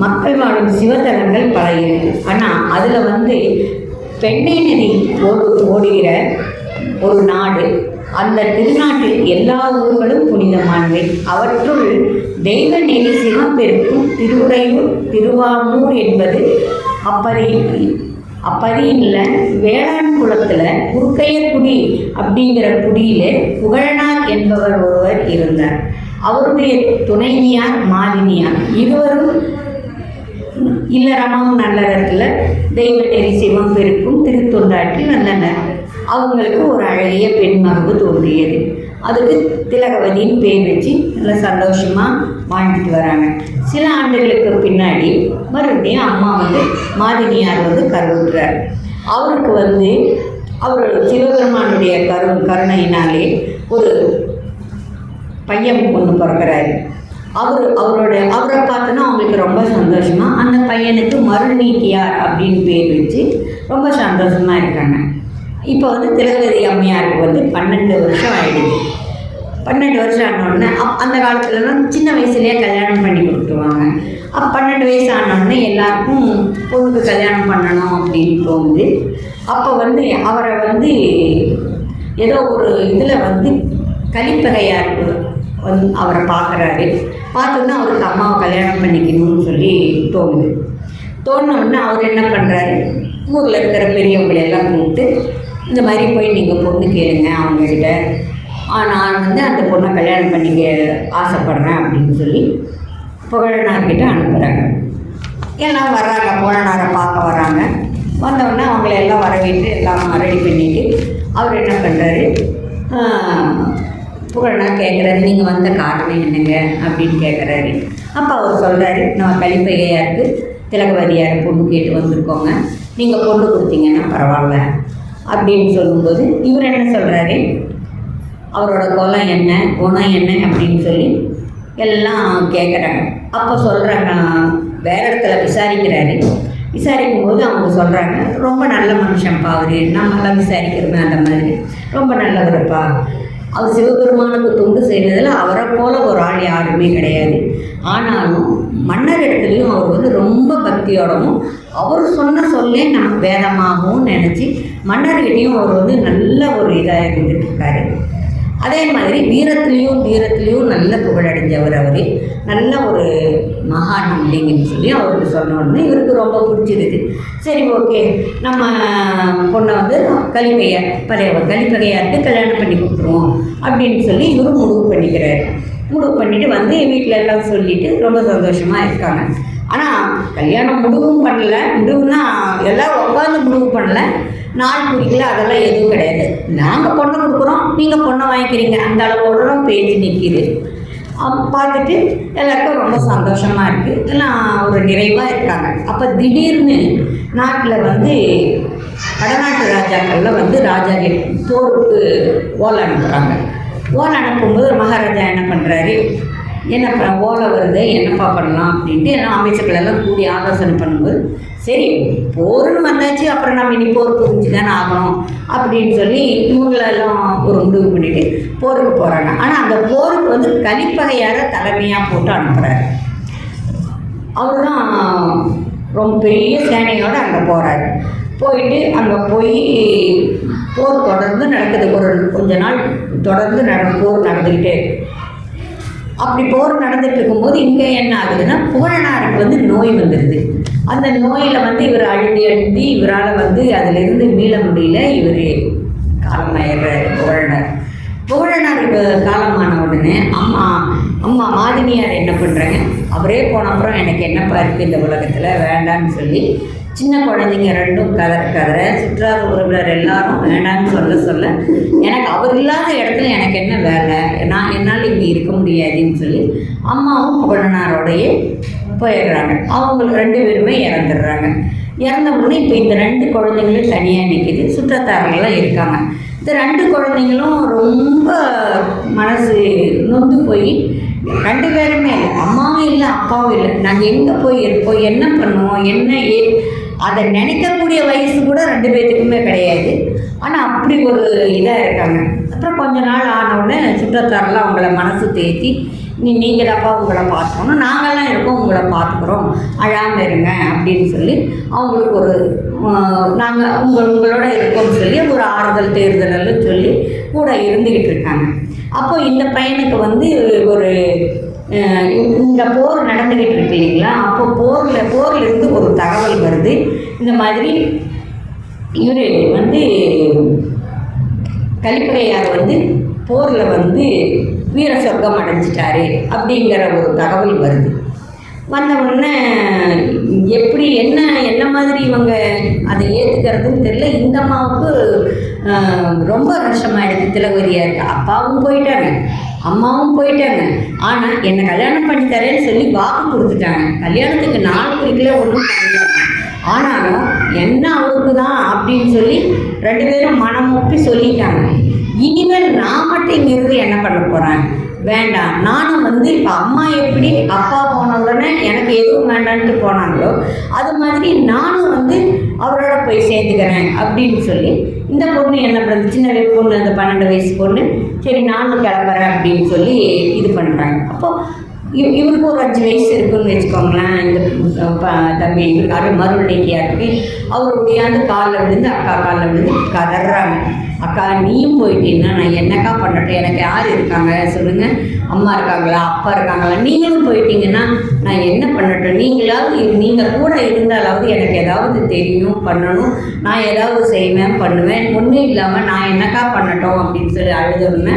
மக்கள் வாழும் சிவத்தலங்கள் பல இருக்குது. ஆனால் அதில் பெண்ணை நதி ஓடுகிற ஒரு நாடு. அந்த திருநாட்டில் எல்லா ஊர்களும் புனிதமானவை. அவற்றுள் தெய்வநெறி சிவபெருக்கும் திருவுறையூர் திருவாமூர் என்பது அப்பதியில் வேளாண் குளத்தில் குறுக்கையக்குடி அப்படிங்கிற குடியில் புகழனார் என்பவர் ஒருவர் இருந்தார். அவருடைய துணைவியார் மாலினியார். இருவரும் இல்லறமும் நல்லறத்தில் தெய்வநெறி சிவம் பெருக்கும் திருத்தொண்டாற்றி வந்தனர். அவங்களுக்கு ஒரு அழகிய பெண் மரபு தோன்றியது. அதுக்கு திலகவதின்னு பேர் வச்சு நல்ல சந்தோஷமாக வாழ்ந்துட்டு வராங்க. சில ஆண்டுகளுக்கு பின்னாடி மறுபடியும் அம்மா மாதினியார் கருவுற்றார். அவருக்கு அவர் சிவபெருமானுடைய கருணையினாலே ஒரு பையன் பொண்ணு பிறக்கிறாரு. அவரை பார்த்தோன்னா அவங்களுக்கு ரொம்ப சந்தோஷமாக அந்த பையனுக்கு மருநீக்கியார் அப்படின்னு பேர் வச்சு ரொம்ப சந்தோஷமாக இருக்காங்க. இப்போ திலகவதி அம்மையாருக்கு 12 வருஷம் ஆகிடுது. 12 வருஷம் ஆனோடனே அந்த காலத்துலலாம் சின்ன வயசுலேயே கல்யாணம் பண்ணி கொடுத்துருவாங்க. 12 வயசு ஆனோடனே எல்லாருக்கும் பொண்ணுக்கு கல்யாணம் பண்ணணும் அப்படின்னு தோணுது. அப்போ அவரை ஏதோ ஒரு இதில் கலிப்பகையாருக்கு அவரை பார்க்குறாரு. பார்த்தோன்னா அவருக்கு அம்மாவை கல்யாணம் பண்ணிக்கணும்னு சொல்லி தோணுனோடனே அவர் என்ன பண்ணுறாரு, ஊரில் இருக்கிற பெரியவங்களெல்லாம் கூப்பிட்டு இந்த மாதிரி போய் நீங்கள் பொண்ணு கேளுங்க அவங்கக்கிட்ட, நான் அந்த பொண்ணை கல்யாணம் பண்ணிக்க ஆசைப்பட்றேன் அப்படின்னு சொல்லி புகழனார்கிட்ட அனுப்புகிறாங்க. எல்லாம் வர்றாங்க, புகழனாரை பார்க்க வர்றாங்க. வந்தவுடனே அவங்கள எல்லாம் வரவேற்று எல்லாம் ரெடி பண்ணிவிட்டு அவர் என்ன பண்ணுறாரு, புகழனார் கேட்குறாரு, நீங்கள் வந்த காரணம் என்னங்க அப்படின்னு கேட்குறாரு. அப்போ அவர் சொல்கிறாரு, நம்ம கலிப்பகையாருக்கு திலகவதியார் பொண்ணு கேட்டு வந்திருக்கோங்க, நீங்கள் பொண்ணு கொடுத்தீங்கன்னா பரவாயில்ல அப்படின்னு சொல்லும்போது இவர் என்ன சொல்கிறாரு, அவரோட குலம் என்ன குணம் என்ன அப்படின்னு சொல்லி எல்லாம் கேட்குறாங்க. அப்போ சொல்கிறாங்க, வேறு இடத்துல விசாரிக்கும்போது அவங்க சொல்கிறாங்க, ரொம்ப நல்ல மனுஷன்ப்பா அவர், நம்மளாம் விசாரிக்கிறோமே அந்த மாதிரி ரொம்ப நல்லவருப்பா, அவர் சிவபெருமானுக்கு தொண்டு செய்கிறதுல அவரை போல் ஒரு ஆள் யாருமே கிடையாது. ஆனாலும் மன்னர் இடத்துலையும் அவர் ரொம்ப பக்தியோடவும் அவர் சொன்ன சொல்லே நம்ம வேதமாகவும் நினச்சி மன்னர்கிட்டையும் அவர் நல்ல ஒரு இதாக இருந்துட்டுருக்காரு. அதே மாதிரி வீரத்துலேயும் நல்ல புகழடைஞ்சவர் அவர், நல்ல ஒரு மகான் அப்படிங்கன்னு சொல்லி அவருக்கு சொன்ன உடனே இவருக்கு ரொம்ப பிடிச்சிருக்கு. சரி ஓகே, நம்ம பொண்ணை கலிப்பகையாருக்கு கல்யாணம் பண்ணி கொடுத்துருவோம் அப்படின்னு சொல்லி இவரும் முடிவு பண்ணிக்கிறாரு. முடிவு பண்ணிவிட்டு வீட்டில் எல்லாம் சொல்லிவிட்டு ரொம்ப சந்தோஷமாக இருக்காங்க. ஆனால் கல்யாணம் முடிவுன்னா எல்லாம் உட்காந்து முடிவு பண்ணல, நாள் குறிக்கல, அதெல்லாம் எதுவும் கிடையாது. நாங்கள் பொண்ணை கொடுக்குறோம், நீங்கள் பொண்ணை வாங்கிக்கிறீங்க, அந்த அளவோட பேச்சு நிற்கிது. பார்த்துட்டு எல்லாருக்கும் ரொம்ப சந்தோஷமாக இருக்குது, எல்லாம் ஒரு நிறைவாக இருக்காங்க. அப்போ திடீர்னு நாட்டில் வந்து வடநாட்டு ராஜாக்களில் வந்து ராஜாக்கள் போருக்கு ஓலை அனுப்புகிறாங்க. ஓலை அனுப்பும்போது மகாராஜா என்ன பண்ணுறாரு, என்னப்பா ஓலை வருது, என்னப்பா பண்ணலாம் அப்படின்ட்டு எல்லாம் அமைச்சர்கள் எல்லாம் கூடி ஆலோசனை பண்ணும்போது, சரி போர்னு வந்தாச்சு, அப்புறம் நம்ம இனி போர் புரிஞ்சு தானே ஆகணும் அப்படின்னு சொல்லி இவங்களெல்லாம் ஒரு முடிவு பண்ணிவிட்டு போருக்கு போகிறாங்க. ஆனால் அந்த போருக்கு வந்து கலிப்பகையார தலைமையாக போட்டு அனுப்புகிறாரு. அவர் தான் ரொம்ப பெரிய சேனையோடு அங்கே போகிறாரு. போயிட்டு அங்கே போய் போர் தொடர்ந்து நடக்குது. ஒரு கொஞ்ச நாள் தொடர்ந்து போர் நடந்துக்கிட்டே இருக்கு. அப்படி போர் நடந்துட்டு இருக்கும்போது இங்கே என்ன ஆகுதுன்னா, புகழனாருக்கு வந்து நோய் வந்துடுது. அந்த நோயில் வந்து இவர் அழுந்தி இவரால் வந்து அதிலிருந்து மீள முடியல, இவர் காலமாயிடுறாரு. புகழனாருக்கு காலமான உடனே அம்மா மாதினியார் என்ன பண்ணுறாங்க, அவரே போன அப்புறம் எனக்கு என்னப்பா இருக்குது இந்த உலகத்தில் வேண்டான்னு சொல்லி சின்ன குழந்தைங்க ரெண்டும் கதற சுற்றார் உறவினர் எல்லாரும் வேண்டான்னு சொல்ல எனக்கு அவர் இல்லாத இடத்துல எனக்கு என்ன வேலை, என்னால் இங்கே இருக்க முடியாதுன்னு சொல்லி அம்மாவும் புகழனாரோடையே போயிடுறாங்க. அவங்க 2 பேருமே இறந்துடுறாங்க. இறந்த உடனே இப்போ இந்த 2 குழந்தைங்களும் தனியாக நிற்கிது. சுற்றத்தாரெல்லாம் இருக்காங்க. இந்த 2 குழந்தைங்களும் ரொம்ப மனசு நொந்து போய் 2 பேருமே இல்லை, அம்மாவும் இல்லை அப்பாவும் இல்லை, நாங்கள் எங்கே போய் இருப்போம், என்ன பண்ணுவோம், என்ன அதை நினைக்கக்கூடிய வயசு கூட 2 பேர்த்துக்குமே கிடையாது. ஆனால் அப்படி ஒரு இதாக இருக்காங்க. அப்புறம் கொஞ்ச நாள் ஆனவுடனே சுற்றத்தாரெல்லாம் அவங்கள மனசு தேற்றி, நீங்களாப்பா உங்களை பார்த்துக்கணும், நாங்கள்லாம் இருக்கோம் உங்களை பார்த்துக்குறோம், அழாமல் இருங்க அப்படின்னு சொல்லி அவங்களுக்கு ஒரு நாங்கள் உங்களோட இருக்கோம்னு சொல்லி ஒரு ஆறுதல் தேர்தல் சொல்லி கூட இருந்துக்கிட்டு இருக்காங்க. அப்போ இந்த பையனுக்கு வந்து ஒரு இந்த போர் நடந்துக்கிட்டு இருக்கு இல்லைங்களா, அப்போ போர்லேருந்து ஒரு தகவல் வருது. இந்த மாதிரி இவர் வந்து கலிப்பகையார் வந்து போரில் வந்து வீர சொர்க்கம் அடைஞ்சிட்டாரு அப்படிங்கிற ஒரு தகவல் வருது. வந்த உடனே எப்படி என்ன மாதிரி இவங்க அதை ஏற்றுக்கிறதுன்னு தெரியல. இந்த அம்மாவுக்கு ரொம்ப கஷ்டமாயிடுது. திலகவதியாக இருக்குது, அப்பாவும் போயிட்டாங்க, அம்மாவும் போயிட்டாங்க. ஆனால் என்னை கல்யாணம் பண்ணி தரேன்னு சொல்லி வாக்கு கொடுத்துட்டாங்க. கல்யாணத்துக்கு 4 குறிக்கல ஒன்றும் பண்ணல. ஆனாலும் என்ன அவருக்கு தான் அப்படின்னு சொல்லி 2 பேரும் மனம் ஒப்பி சொல்லிட்டாங்க. இனிமேல் நான் மட்டும் இங்கிருந்து என்ன பண்ண போகிறேன், வேண்டாம். நானும் வந்து இப்போ அம்மா எப்படி அப்பா போன உடனே எனக்கு எதுவும் வேண்டான்ட்டு போனாங்களோ அது மாதிரி நானும் வந்து அவரோட போய் சேர்த்துக்கிறேன் அப்படின்னு சொல்லி இந்த பொண்ணு என்ன பண்ணுறது, சின்ன பொண்ணு, அந்த 12 வயசு பொண்ணு, சரி நானும் கிளம்புறேன் அப்படின்னு சொல்லி இது பண்ணுறாங்க. அப்போது இவருக்கு ஒரு 5 வயசு இருக்குன்னு வச்சுக்கோங்களேன். இந்த தம்பி இவருக்கு மருளைக்கியாருக்கு அவருடைய அந்த காலில் விழுந்து அக்கா காலில் விழுந்து கதறாங்க. அக்கா நீயும் போயிட்டீங்கன்னா நான் என்னக்கா பண்ணட்டும், எனக்கு யார் இருக்காங்க சொல்லுங்கள், அம்மா இருக்காங்களா, அப்பா இருக்காங்களா, நீங்களும் போயிட்டீங்கன்னா நான் என்ன பண்ணட்டும், நீங்கள் கூட இருந்தாலாவது எனக்கு ஏதாவது தெரியும் பண்ணணும், நான் ஏதாவது செய்வேன் பண்ணுவேன், ஒன்றும் இல்லாமல் நான் என்னக்கா பண்ணட்டும் அப்படின்னு சொல்லி அழுதுன்னு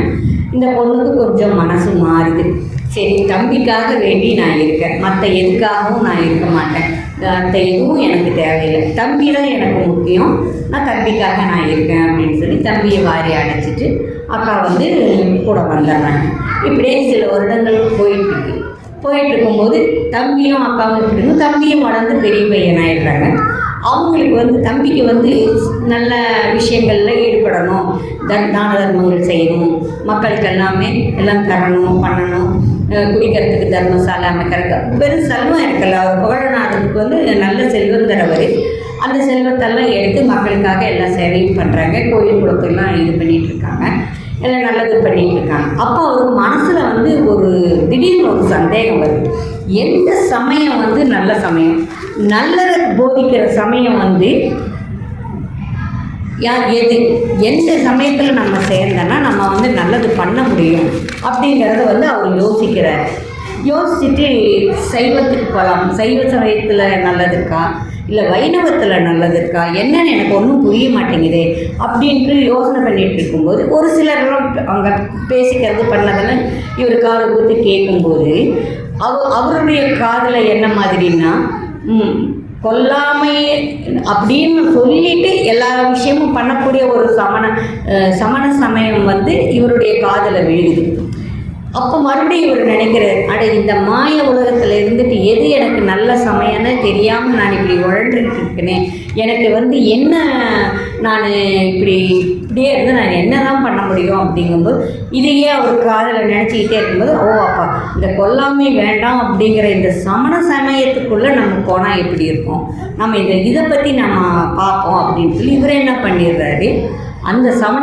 இந்த பொண்ணுக்கு கொஞ்சம் மனசு மாறுது. சரி தம்பிக்காக வேண்டி நான் இருக்கேன், மற்ற எதுக்காகவும் நான் இருக்க மாட்டேன், மற்ற எதுவும் எனக்கு தேவையில்லை, தம்பி தான் எனக்கு முக்கியம், நான் தம்பிக்காக நான் இருக்கேன் அப்படின்னு சொல்லி தம்பியை வாரி அடைச்சிட்டு அக்கா வந்து கூட வந்துடுறாங்க. இப்படியே சில வருடங்கள் போயிட்டுருக்கும்போது தம்பியும் அக்காவும் இப்படின்னு தம்பியும் வளர்ந்து பெரிய பையனாயிடுறாங்க. அவங்களுக்கு வந்து தம்பிக்கு வந்து நல்ல விஷயங்களில் ஈடுபடணும், தான தர்மங்கள் செய்யணும், மக்களுக்கு எல்லாம் தரணும் பண்ணணும், குடிக்கிறதுக்கு தர்மசாலை அமைக்கிறதுக்கு வெறும் செல்வம் இருக்குல்ல, அவர் புகழநாதனுக்கு வந்து நல்ல செல்வம் தரவர். அந்த செல்வத்தெல்லாம் எடுத்து மக்களுக்காக எல்லா சேவையும் பண்ணுறாங்க, கோயில் குளத்தெல்லாம் இது பண்ணிகிட்டு இருக்காங்க, எல்லாம் நல்லது பண்ணிகிட்டு இருக்காங்க. அப்போ அவருக்கு மனசில் வந்து ஒரு திடீர்னு ஒரு சந்தேகம் வருது, எந்த சமயம் வந்து நல்ல சமயம், நல்லதை போதிக்கிற சமயம் வந்து எந்த சமயத்தில் நம்ம சேர்ந்தோன்னா நம்ம வந்து நல்லது பண்ண முடியும் அப்படிங்கிறத வந்து அவர் யோசிக்கிறார். யோசிச்சுட்டு சைவத்துக்கு போகலாம், சைவ சமயத்தில் நல்லது இருக்கா இல்லை வைணவத்தில் நல்லது இருக்கா என்னன்னு எனக்கு ஒன்றும் புரிய மாட்டேங்குது அப்படின்ட்டு யோசனை பண்ணிகிட்டு இருக்கும்போது ஒரு சிலரெல்லாம் அவங்க பேசிக்கிறது பண்ணதெல்லாம் இவர் காது கொடுத்து கேட்கும்போது அவருடைய காதில் என்ன மாதிரின்னா கொல்லாமை அப்படின்னு சொல்லிட்டு எல்லா விஷயமும் பண்ணக்கூடிய ஒரு சமண சமயம் வந்து இவருடைய காதில் விழுகுது. அப்போ மறுபடியும் இவர் நினைக்கிறார், அட இந்த மாய உலகத்தில் இருந்துட்டு எது எனக்கு நல்ல சமயம்னு தெரியாமல் நான் இப்படி உழன்றுட்டு இருக்கேனே, எனக்கு என்ன நான் இப்படியே இருந்து நான் என்ன தான் பண்ண முடியும் அப்படிங்கும்போது இதையே அவர் காதில் நினச்சிக்கிட்டே இருக்கும்போது, ஓ அப்பா இந்த கொல்லாமை வேண்டாம் அப்படிங்கிற இந்த சமண சமயத்துக்குள்ளே நம்ம போனால் எப்படி இருக்கும், நம்ம இதை பற்றி நம்ம பார்ப்போம் அப்படின்னு சொல்லி இவர் என்ன பண்ணிடுறாரு, அந்த சமண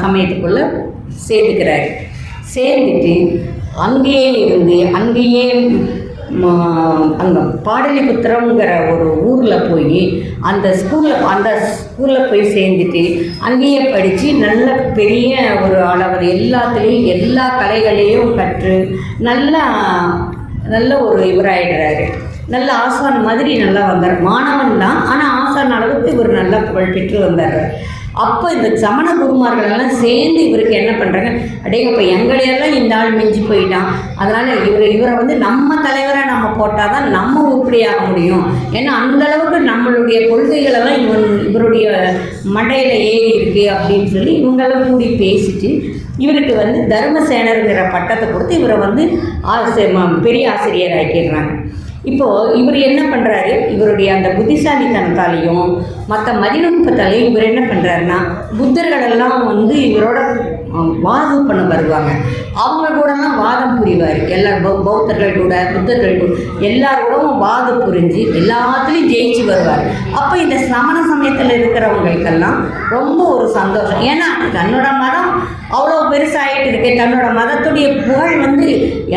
சமயத்துக்குள்ளே சேர்த்துக்கிறாரு. சேர்ந்துட்டு அங்கேயே அங்கே பாடலிபுத்திரங்கிற ஒரு ஊரில் போய் அந்த ஸ்கூலில் போய் சேர்ந்துட்டு அங்கேயே படித்து நல்ல பெரிய ஒரு அளவு எல்லாத்துலேயும் எல்லா கலைகளையும் கற்று நல்ல ஒரு இவராயிடுறாரு. நல்ல ஆசான் மாதிரி நல்லா வந்தார். மாணவன் தான், ஆனால் ஆசான் அளவுக்கு இவர் நல்லா புகழ் பெற்று வந்தார். அப்போ இந்த சமண குருமார்களெல்லாம் சேர்ந்து இவருக்கு என்ன பண்ணுறாங்க, அடேங்கப்போ எங்களையெல்லாம் இந்த ஆள் மிஞ்சி போயிட்டான், அதனால் இவரை நம்ம தலைவராக நம்ம போட்டால் தான் நம்ம உருப்படியாக முடியும். ஏன்னா அந்தளவுக்கு நம்மளுடைய கொள்கைகளெல்லாம் இவருடைய மண்டையில் ஏறி இருக்குது அப்படின்னு சொல்லி இவங்கெல்லாம் கூடி பேசிட்டு இவருக்கு தர்மசேனருங்கிற பட்டத்தை கொடுத்து இவரை பெரிய ஆசிரியர் ஆக்கிடுறாங்க. இப்போது இவர் என்ன பண்ணுறாரு, இவருடைய அந்த புத்திசாலித்தனத்தாலையும் மற்ற மதிநுட்பத்தாலையும் இவர் என்ன பண்ணுறாருன்னா, புத்தர்களெல்லாம் இவரோட வாதம் பண்ண வருவாங்க. அவங்க கூடலாம் வாதம் புரிவார். பௌத்தர்கள் கூட புத்தர்கள் கூட எல்லாரோடும் வாதம் புரிஞ்சு எல்லாத்துலேயும் ஜெயிச்சு வருவார். அப்போ இந்த சமண சமயத்தில் இருக்கிறவங்களுக்கெல்லாம் ரொம்ப ஒரு சந்தோஷம். ஏன்னா தன்னோட மதம் அவ்வளோ பெருசாகிட்டு இருக்கு, தன்னோட மதத்துடைய புகழ்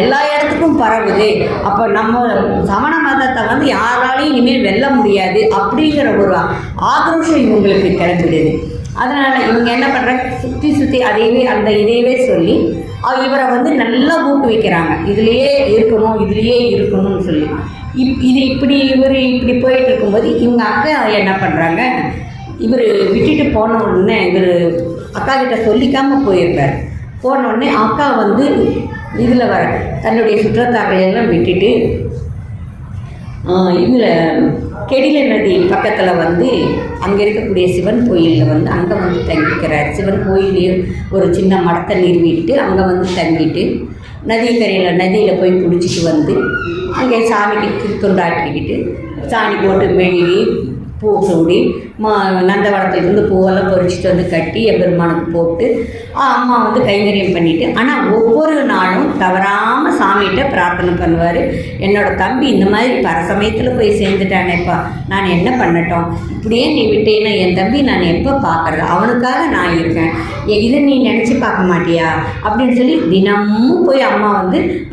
எல்லா இடத்துக்கும் பரவுது, அப்போ நம்ம சமண மதத்தை யாராலையும் இனிமேல் வெல்ல முடியாது அப்படிங்கிற ஒரு ஆக்ரோஷம் இவங்களுக்கு கிளம்பிடுது. அதனால் இவங்க என்ன பண்ணுறாங்க, சுற்றி இதையவே சொல்லி இவரை நல்லா ஊக்குவிக்கிறாங்க, இதுலேயே இருக்கணும்னு சொல்லி. இவர் இப்படி போயிட்டு இருக்கும்போது இவங்க அக்கா என்ன பண்ணுறாங்க, இவர் விட்டுட்டு போன உடனே இவர் அக்கா கிட்ட சொல்லிக்காமல் போயிருக்கார். போன உடனே அக்கா இதில் தன்னுடைய சுற்றத்தார்களெல்லாம் விட்டுட்டு இதில் கெடில நதி பக்கத்தில் அங்கே இருக்கக்கூடிய சிவன் கோயிலில் அங்கே தங்கிக்கிறார். சிவன் கோயிலே ஒரு சின்ன மடத்தை நிறுவிட்டு அங்கே தங்கிட்டு நதியில் போய் குளிச்சுட்டு அங்கே சாமிக்கு தொண்டாட்டிக்கிட்டு சாணி போட்டு மெழுகி பூ சூடி நந்தவனத்திலிருந்து பூவெல்லாம் பறிச்சுட்டு கட்டி எம்பெருமானுக்கு போட்டு அம்மா கைங்கரியம் பண்ணிவிட்டு, ஆனால் ஒவ்வொரு நாளும் தவறாமல் சாமிகிட்ட பிரார்த்தனை பண்ணுவார். என்னோடய தம்பி இந்த மாதிரி பரசமயத்தில் போய் சேர்ந்துட்டானேப்பா, நான் என்ன பண்ணட்டும், இப்படியே நீ விட்டேன்னா என் தம்பி நான் எப்போ பார்க்குறது, அவனுக்காக நான் இருக்கேன், இதை நீ நினச்சி பார்க்க மாட்டியா அப்படின்னு சொல்லி தினமும் போய் அம்மா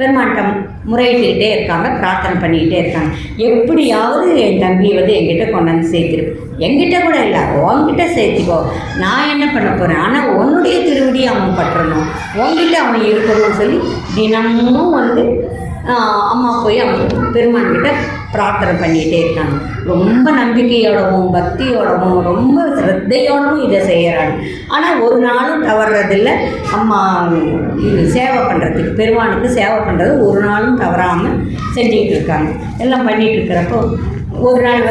பெருமாட்டம் முறையிட்டுக்கிட்டே இருக்காங்க, பிரார்த்தனை பண்ணிக்கிட்டே இருக்காங்க. எப்படியாவது என் தம்பியை என்கிட்ட கொண்டாந்து சேர்த்துரு, என்கிட்ட கூட இல்லை உன்கிட்ட சேர்த்துக்கோ, நான் என்ன பண்ண போகிறேன், ஆனால் உன்னுடைய திருவடி அவன் பற்றணும், உன்கிட்ட அவன் இருக்கணும்னு சொல்லி தினமும் அம்மா போய் அவன் பெருமான்கிட்ட பிரார்த்தனை பண்ணிகிட்டே இருக்காங்க. ரொம்ப நம்பிக்கையோடவும் பக்தியோடவும் ரொம்ப சிரத்தையோடவும் இதை செய்கிறாங்க. ஆனால் ஒரு நாளும் தவறுறதில்லை. அம்மா இது சேவை பண்ணுறதுக்கு, பெருமானுக்கு சேவை பண்ணுறது ஒரு நாளும் தவறாமல் செஞ்சுக்கிட்டு இருக்காங்க. எல்லாம் பண்ணிகிட்டு இருக்கிறப்போ ஒரு நாள்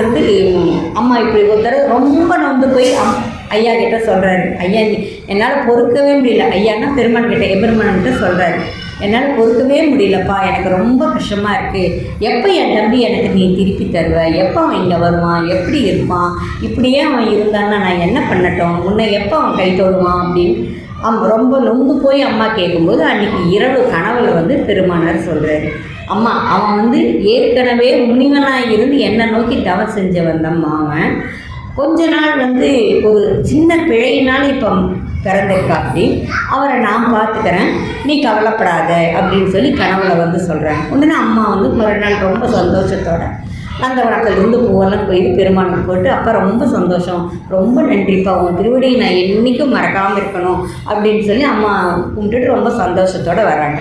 அம்மா இப்படி ஒருத்தர் ரொம்ப நொந்து போய் ஐயா கிட்ட சொல்கிறாரு, ஐயா என்னால் பொறுக்கவே முடியல, ஐயான்னா பெருமான் கிட்ட எபெருமான்கிட்ட சொல்கிறாரு, என்னால் பொறுக்கவே முடியலப்பா, எனக்கு ரொம்ப கஷ்டமாக இருக்குது, எப்போ என் தம்பி எனக்கு நீ திருப்பி தருவ, எப்போ அவன் இங்கே வருவான், எப்படி இருப்பான், இப்படியே அவன் இருந்தான்னா நான் என்ன பண்ணட்டும், உன்னை எப்போ அவன் கை தொடுவான் அப்படின்னு ரொம்ப நொந்து போய் அம்மா கேட்கும்போது அன்றைக்கி இரவு கனவுல பெருமானார் சொல்கிறாரு, அம்மா அவன் ஏற்கனவே முனிவனாக இருந்து என்னை நோக்கி தவம் செஞ்ச வந்தம்மா, அவன் கொஞ்ச நாள் ஒரு சின்ன பிழையினால் இப்போ பிறந்திருக்காப்படி, அவரை நான் பார்த்துக்கிறேன், நீ கவலைப்படாத அப்படின்னு சொல்லி கனவுல சொல்கிறாங்க. உடனே அம்மா மறுநாள் ரொம்ப சந்தோஷத்தோட நந்தவனத்திலிருந்து பூவெல்லாம் போய் பெருமானுக்கு போட்டு, அப்போ ரொம்ப சந்தோஷம், ரொம்ப நன்றிப்பா, உன் திருவடியை நான் என்றைக்கும் மறக்காமல் இருக்கணும் அப்படின்னு சொல்லி அம்மா கும்பிட்டுட்டு ரொம்ப சந்தோஷத்தோடு வராங்க.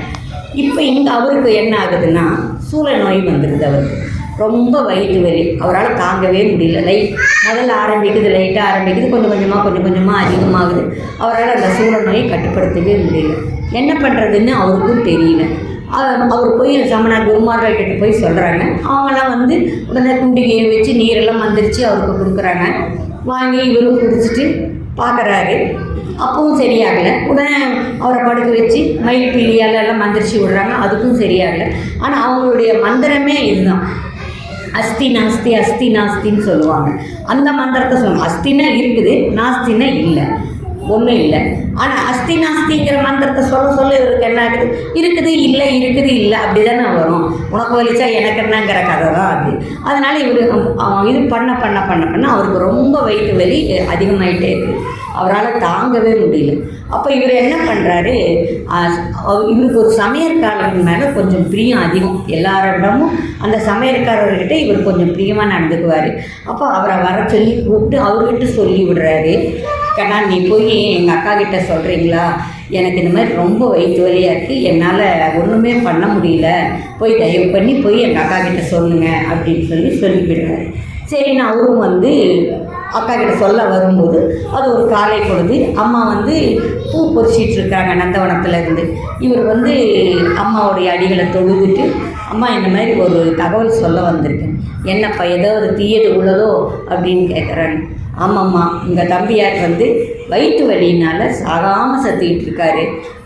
இப்போ இங்கே அவருக்கு என்ன ஆகுதுன்னா சூழ நோய் வந்துடுது. அவருக்கு ரொம்ப வயிற்று வலி, அவரால் தாங்கவே முடியல. முதல்ல லைட்டாக ஆரம்பிக்குது, கொஞ்சம் கொஞ்சமாக அதிகமாகுது. அவரால் அந்த சூழ நோயை கட்டுப்படுத்தவே முடியல. என்ன பண்ணுறதுன்னு அவருக்கும் தெரியல. அவர் போய் சமண குருமார்கள் கிட்ட போய் சொல்கிறாங்க. அவங்களாம் உடனே குண்டிகையை வச்சு நீரெல்லாம் வந்துருச்சு அவருக்கு கொடுக்குறாங்க. வாங்கி இவரும் குடிச்சிட்டு பார்க்குறாரு. அப்பவும் சரியாகலை. உடனே அவரை படுக்க வச்சு மயில் பீலியால் எல்லாம் மந்திரிச்சு விடுறாங்க, அதுக்கும் சரியாகலை. ஆனால் அவங்களுடைய மந்திரமே இதுதான், அஸ்தி நாஸ்தி அஸ்தி நாஸ்தின்னு சொல்லுவாங்க. அந்த மந்திரத்தை சொல்லுவாங்க. அஸ்தினா இருக்குது, நாஸ்தினா இல்லை, ஒன்றும் இல்லை. ஆனால் அஸ்தி நாஸ்திங்கிற மந்திரத்தை சொல்ல இவருக்கு என்ன ஆகுது, இருக்குது இல்லை இருக்குது இல்லை அப்படி தானே வரும். உனக்கு வலிச்சா எனக்கு என்னங்கிற கதை தான் அது. அதனால் இவர் இது பண்ண அவருக்கு ரொம்ப வயிற்று வலி அதிகமாகிட்டே இருக்குது. அவரால் தாங்கவே முடியல. அப்போ இவர் என்ன பண்ணுறாரு, இவருக்கு ஒரு சமையற்காரருக்கு மேலே கொஞ்சம் பிரியம் அதிகம். எல்லாரிடமும் அந்த சமையற்காரர்கிட்ட இவர் கொஞ்சம் பிரியமாக நடந்துக்குவார். அப்போ அவரை வர சொல்லி கூப்பிட்டு அவர்கிட்ட சொல்லி விடுறாரு, கண்ணா நீ போய் எங்கள் அக்கா கிட்ட சொல்கிறீங்களா, எனக்கு இந்த மாதிரி ரொம்ப வயிற்று வலியாக இருக்குது, என்னால் ஒன்றுமே பண்ண முடியல, போய் தயவு பண்ணி போய் எங்கள் அக்கா கிட்ட சொல்லுங்கள் அப்படின்னு சொல்லிவிடுறாரு. சரின்னு அவரும் அக்கா கிட்ட சொல்ல வரும்போது அது ஒரு காலை பொழுது அம்மா பூ பொறிச்சிட்டு இருக்காங்க நந்தவனத்தில் இருந்து. இவர் அம்மாவுடைய அடிகளை தொழுதுட்டு, அம்மா இந்த மாதிரி ஒரு தகவல் சொல்ல வந்திருக்கேன், என்னப்பா ஏதாவது தீயது உள்ளதோ அப்படின்னு கேட்குறாங்க. ஆமாம்மா, உங்கள் தம்பியார் வயிற்று வலியினால் சாகாமல் சத்திக்கிட்டு இருக்காரு,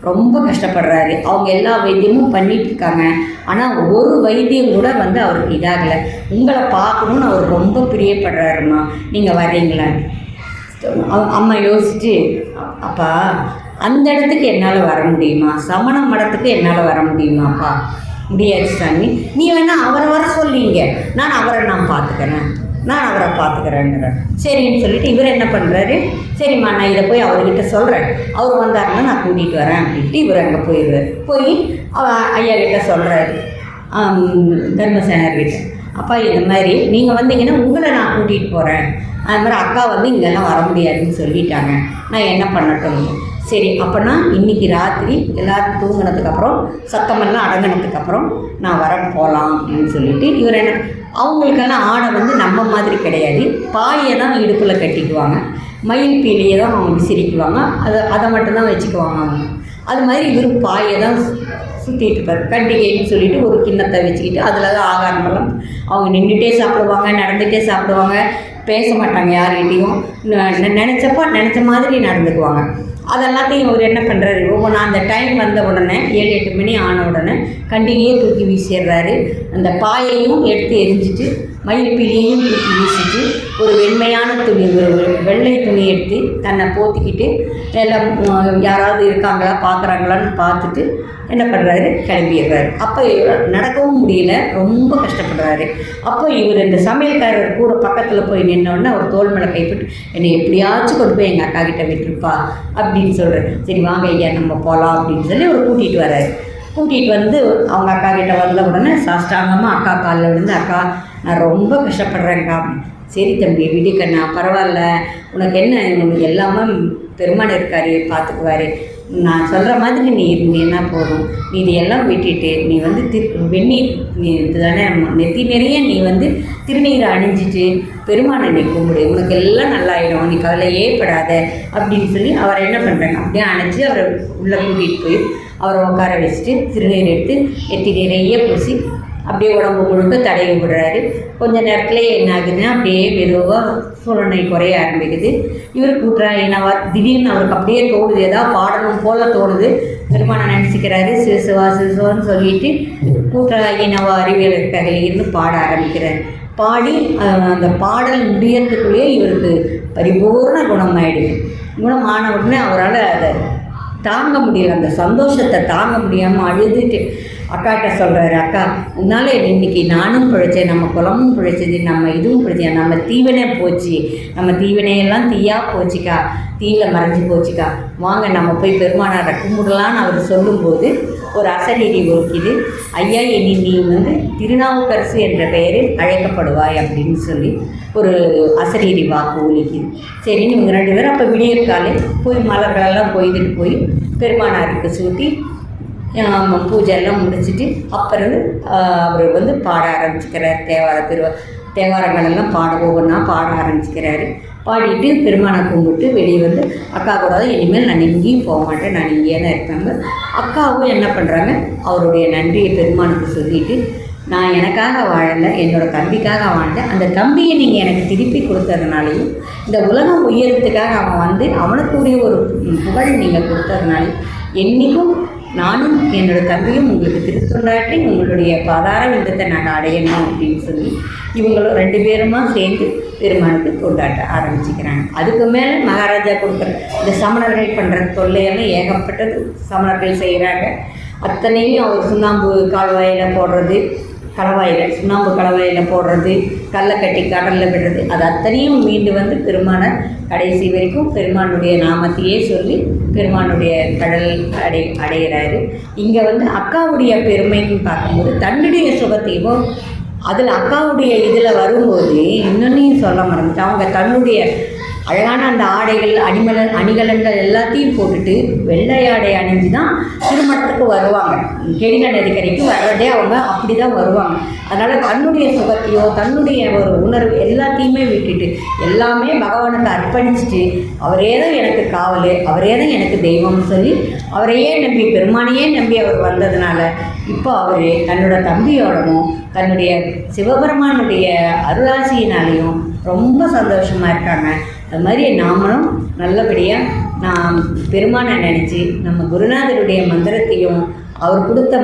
ரொம்ப கஷ்டப்படுறாரு. அவங்க எல்லா வைத்தியமும் பண்ணிகிட்டு இருக்காங்க, ஆனால் ஒரு வைத்தியம் கூட அவருக்கு இதாகலை. உங்களை பார்க்கணுன்னு அவர் ரொம்ப பிரியப்படுறாருமா, நீங்கள் வர்றீங்களான்னு. அம்மா யோசிச்சு, அப்பா அந்த இடத்துக்கு என்னால் வர முடியுமா, சமண மடத்துக்கு என்னால் வர முடியுமாப்பா? முடியாது சாமி, நீ வேணால் அவரை வர சொல்லிங்க, நான் அவரை பார்த்துக்கிறேங்கிறார். சரின்னு சொல்லிட்டு இவர் என்ன பண்ணுறாரு, சரிம்மா நான் இதை போய் அவர்கிட்ட சொல்கிறேன், அவர் வந்தாருன்னா நான் கூட்டிகிட்டு வரேன் அப்படின்ட்டு இவர் அங்கே போயிடுவார். போய் ஐயா கிட்ட சொல்கிறாரு, தர்மசேனர்கிட்ட, அப்பா இந்த மாதிரி நீங்கள் வந்தீங்கன்னா உங்களை நான் கூட்டிகிட்டு போகிறேன், அது மாதிரி அக்கா இங்கெல்லாம் வர முடியாதுன்னு சொல்லிட்டாங்க, நான் என்ன பண்ணட்டும்? சரி அப்போனா இன்றைக்கி ராத்திரி எல்லோரும் தூங்கினதுக்கப்புறம் சத்தமெல்லாம் அடங்கினதுக்கப்புறம் நான் போகலாம் அப்படின்னு சொல்லிட்டு இவர் என்ன, அவங்களுக்கெல்லாம் ஆடை நம்ம மாதிரி கிடையாது, பாயை தான் இடுப்பில் கட்டிக்குவாங்க, மயில் பீலியை தான் அவங்க விசிறிக்குவாங்க, அதை மட்டும்தான் வச்சுக்குவாங்க அவங்க. அது மாதிரி இவர் பாயை தான் சுற்றிட்டு இருப்பார். கண்டிகைன்னு சொல்லிட்டு ஒரு கிண்ணத்தை வச்சுக்கிட்டு அதில் தான் ஆகாரமெல்லாம் அவங்க நின்றுட்டே சாப்பிடுவாங்க, நடந்துகிட்டே சாப்பிடுவாங்க, பேச மாட்டாங்க யார்கிட்டையும், நினச்ச மாதிரி நடந்துக்குவாங்க. அதெல்லாத்தையும் அவர் என்ன பண்ணுறாரு, ஒவ்வொன்றா அந்த டைம் வந்த உடனே 7-8 மணி ஆன உடனே கண்டிகையே தூக்கி வீசிடுறாரு. அந்த பாயையும் எடுத்து எரிஞ்சிட்டு மயில் பீலியையும் தூக்கி வீசிட்டு ஒரு வெண்மையான துணி, ஒரு வெள்ளை துணி எடுத்து தன்னை போத்திக்கிட்டு எல்லாம் யாராவது இருக்காங்களா பார்க்குறாங்களான்னு பார்த்துட்டு என்ன பண்ணுறாரு, கிளம்பிடுறாரு. அப்போ நடக்கவும் முடியல, ரொம்ப கஷ்டப்படுறாரு. அப்போ இவர் இந்த சமையல்காரர் கூட பக்கத்தில் போய் நின்னோடனே அவர் தோள் மேலே கைப்பட்டு, என்னை எப்படியாச்சும் கொண்டு போய் எங்கள் அக்கா கிட்டே விட்டுருப்பா அப்படின்னு சொல்கிறார். சரி வாங்க ஐயா நம்ம போகலாம் அப்படின்னு சொல்லி அவர் கூட்டிகிட்டு வர்றாரு. கூட்டிகிட்டு அவங்க அக்கா கிட்டே வந்த உடனே சாஷ்டாங்கமாக அக்கா காலில் விழுந்து, அக்கா நான் ரொம்ப கஷ்டப்படுறேன்க்கா. சரி தம்பி விடுக்கண்ணா, பரவாயில்ல, உனக்கு என்ன, உனக்கு எல்லாமே பெருமாள் இருக்கார் பார்த்துக்குவார், நான் சொல்கிற மாதிரி நீ இருந்தீன்னா போதும், நீ இதையெல்லாம் விட்டுட்டு நீ வெந்நீர் நீ தானே நெத்தி நிறைய நீ திருநீரை அணிஞ்சிட்டு பெருமானை நீ கும்பிடு, உனக்கு எல்லாம் நல்லாயிடும், நீ கவலையே படாத அப்படின்னு சொல்லி அவரை என்ன பண்ணுறாங்க, அப்படியே அணைச்சி அவரை உள்ளே கூட்டிகிட்டு போய் அவரை உட்கார வச்சுட்டு திருநீர் எடுத்து நெத்தி நிறைய பூசி அப்படியே உடம்பு முழுக்க தடவி விடுறாரு. கொஞ்சம் நேரத்துலேயே என்ன ஆகுதுன்னா அப்படியே மெதுவாக சூழனை குறைய ஆரம்பிக்குது. இவர் கூட்டுறாயினவா திடீர்னு அவருக்கு அப்படியே தோணுது, ஏதாவது பாடணும் போல் தோணுது. பெருமானை நினச்சிக்கிறாரு, சிசுவான்னு சொல்லிட்டு கூட்டுறாயினவா அறிவியல் கதையிலிருந்து பாட ஆரம்பிக்கிறார். பாடி அந்த பாடல் முடியறதுக்குள்ளேயே இவருக்கு பரிபூர்ண குணமாயிடுது. குணமான உடனே அவரால் அதை தாங்க முடியல, அந்த சந்தோஷத்தை தாங்க முடியாமல் அழுதுட்டு அக்காட்ட சொல்கிறாரு, அக்கா உன்னால் இன்றைக்கி நானும் பிழைச்சேன், நம்ம குலமும் பிழைச்சது, நம்ம இதுவும் பிழைச்சேன், நம்ம தீவனே போச்சு, நம்ம தீவனையெல்லாம் தீயாக போச்சுக்கா, தீயில் மறைஞ்சி போச்சுக்கா, வாங்க நம்ம போய் பெருமானாரை கும்பிடலான்னு அவர் சொல்லும்போது ஒரு அசரீரி ஒருக்கிது, ஐயா இனி நீ திருநாவுக்கரசு என்ற பெயரில் அழைக்கப்படுவாய் அப்படின்னு சொல்லி ஒரு அசரீரி வாக்கு ஒலிக்குது. சரின்னு இவங்க 2 பேரும் அப்போ விடியற்காலே போய் மலர்களெல்லாம் கொய்துட்டு போய் பெருமானாருக்கு சூட்டி பூஜையெல்லாம் முடிச்சுட்டு அப்புறம் அவர் பாட ஆரம்பிச்சுக்கிறார். தேவாரங்களெல்லாம் ஒவ்வொன்றா பாட ஆரம்பிச்சுக்கிறாரு. பாடிட்டு பெருமானை கும்பிட்டு வெளியே அக்கா கூட இனிமேல் நான் எங்கேயும் போக மாட்டேன், நான் இங்கேயே தான் இருப்பாங்க. அக்காவும் என்ன பண்ணுறாங்க, அவருடைய நன்றியை பெருமானுக்கு சொல்லிவிட்டு நான் எனக்காக வாழலை, என்னோடய தம்பிக்காக வாழ்ந்தேன். அந்த தம்பியை நீங்கள் எனக்கு திருப்பி கொடுத்ததுனாலையும், இந்த உலகம் உயரத்துக்காக அவன் வந்து அவனுக்குரிய ஒரு புகழ் நீங்கள் கொடுத்ததுனாலையும், என்றைக்கும் நானும் என்னோடய தம்பியும் உங்களுக்கு திருத்தொண்டாற்றி உங்களுடைய பாதார விந்தத்தை நாங்கள் அடையணும் அப்படின்னு சொல்லி இவங்களும் 2 பேருமா சேர்ந்து பெருமானுக்கு கொண்டாட்ட ஆரம்பிச்சுக்கிறாங்க. அதுக்கு மேலே மகாராஜா கொடுக்குற இந்த சமணர்கள் பண்ணுற தொல்லையெல்லாம் ஏகப்பட்டது சமணர்கள் செய்கிறாங்க. அத்தனையும் அவர் சுண்ணாம்பு கால்வாயில் போடுறது, கலவாயில் சுண்ணாம்பு கலவாயில் போடுறது, கல்லை கட்டி கடலில் விடுறது, அது அத்தனையும் மீண்டு வந்து பெருமானை கடைசி வரைக்கும் பெருமானுடைய நாமத்தையே சொல்லி பெருமானுடைய கடல் அடைகிறாரு. இங்கே வந்து அக்காவுடைய பெருமைன்னு பார்க்கும்போது தன்னுடைய சுகத்தையும் அதில் அக்காவுடைய இதில் வரும்போது இன்னொன்னையும் சொல்ல மறந்துட்டு, அவங்க தன்னுடைய அழகான அந்த ஆடைகள் அணிகலன்கள் எல்லாத்தையும் போட்டுட்டு வெள்ளை ஆடை அணிஞ்சு தான் திருமணத்துக்கு வருவாங்க. கெடில நதிக்கரைக்கு வர்றதே அவங்க அப்படி தான் வருவாங்க. அதனால் தன்னுடைய சுகத்தையோ தன்னுடைய ஒரு உணர்வு எல்லாத்தையுமே விட்டுட்டு எல்லாமே பகவானுக்கு அர்ப்பணிச்சுட்டு அவரே தான் எனக்கு காவல், அவரே தான் எனக்கு தெய்வம்னு சொல்லி அவரையே நம்பி பெருமானையே நம்பி அவர் வந்ததுனால இப்போ அவர் தன்னோட தம்பியோடவும் தன்னுடைய சிவபெருமானுடைய அருளாசியினாலேயும் ரொம்ப சந்தோஷமாக இருக்காங்க. அது மாதிரி நாமளும் நல்லபடியாக நாம் பெருமானை நினச்சி நம்ம குருநாதருடைய மந்திரத்தையும் அவர் கொடுத்த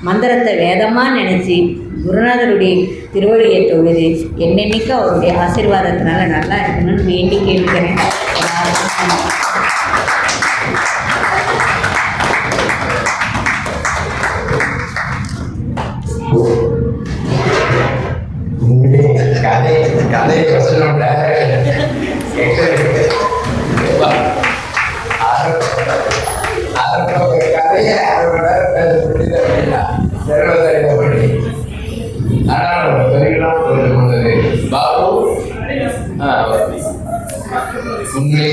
மந்திரத்தை வேதமாக நினச்சி குருநாதருடைய திருவடியை தொழுது என்னென்னைக்கும் அவருடைய ஆசீர்வாதத்தினால நல்லா இருக்கணும்னு வேண்டி கேட்கிறேன். கதையை சொல்லணும்ல கதையை 1/2 மணி நேரம் பேச பண்ணி ஆனால் பாபு உண்மையை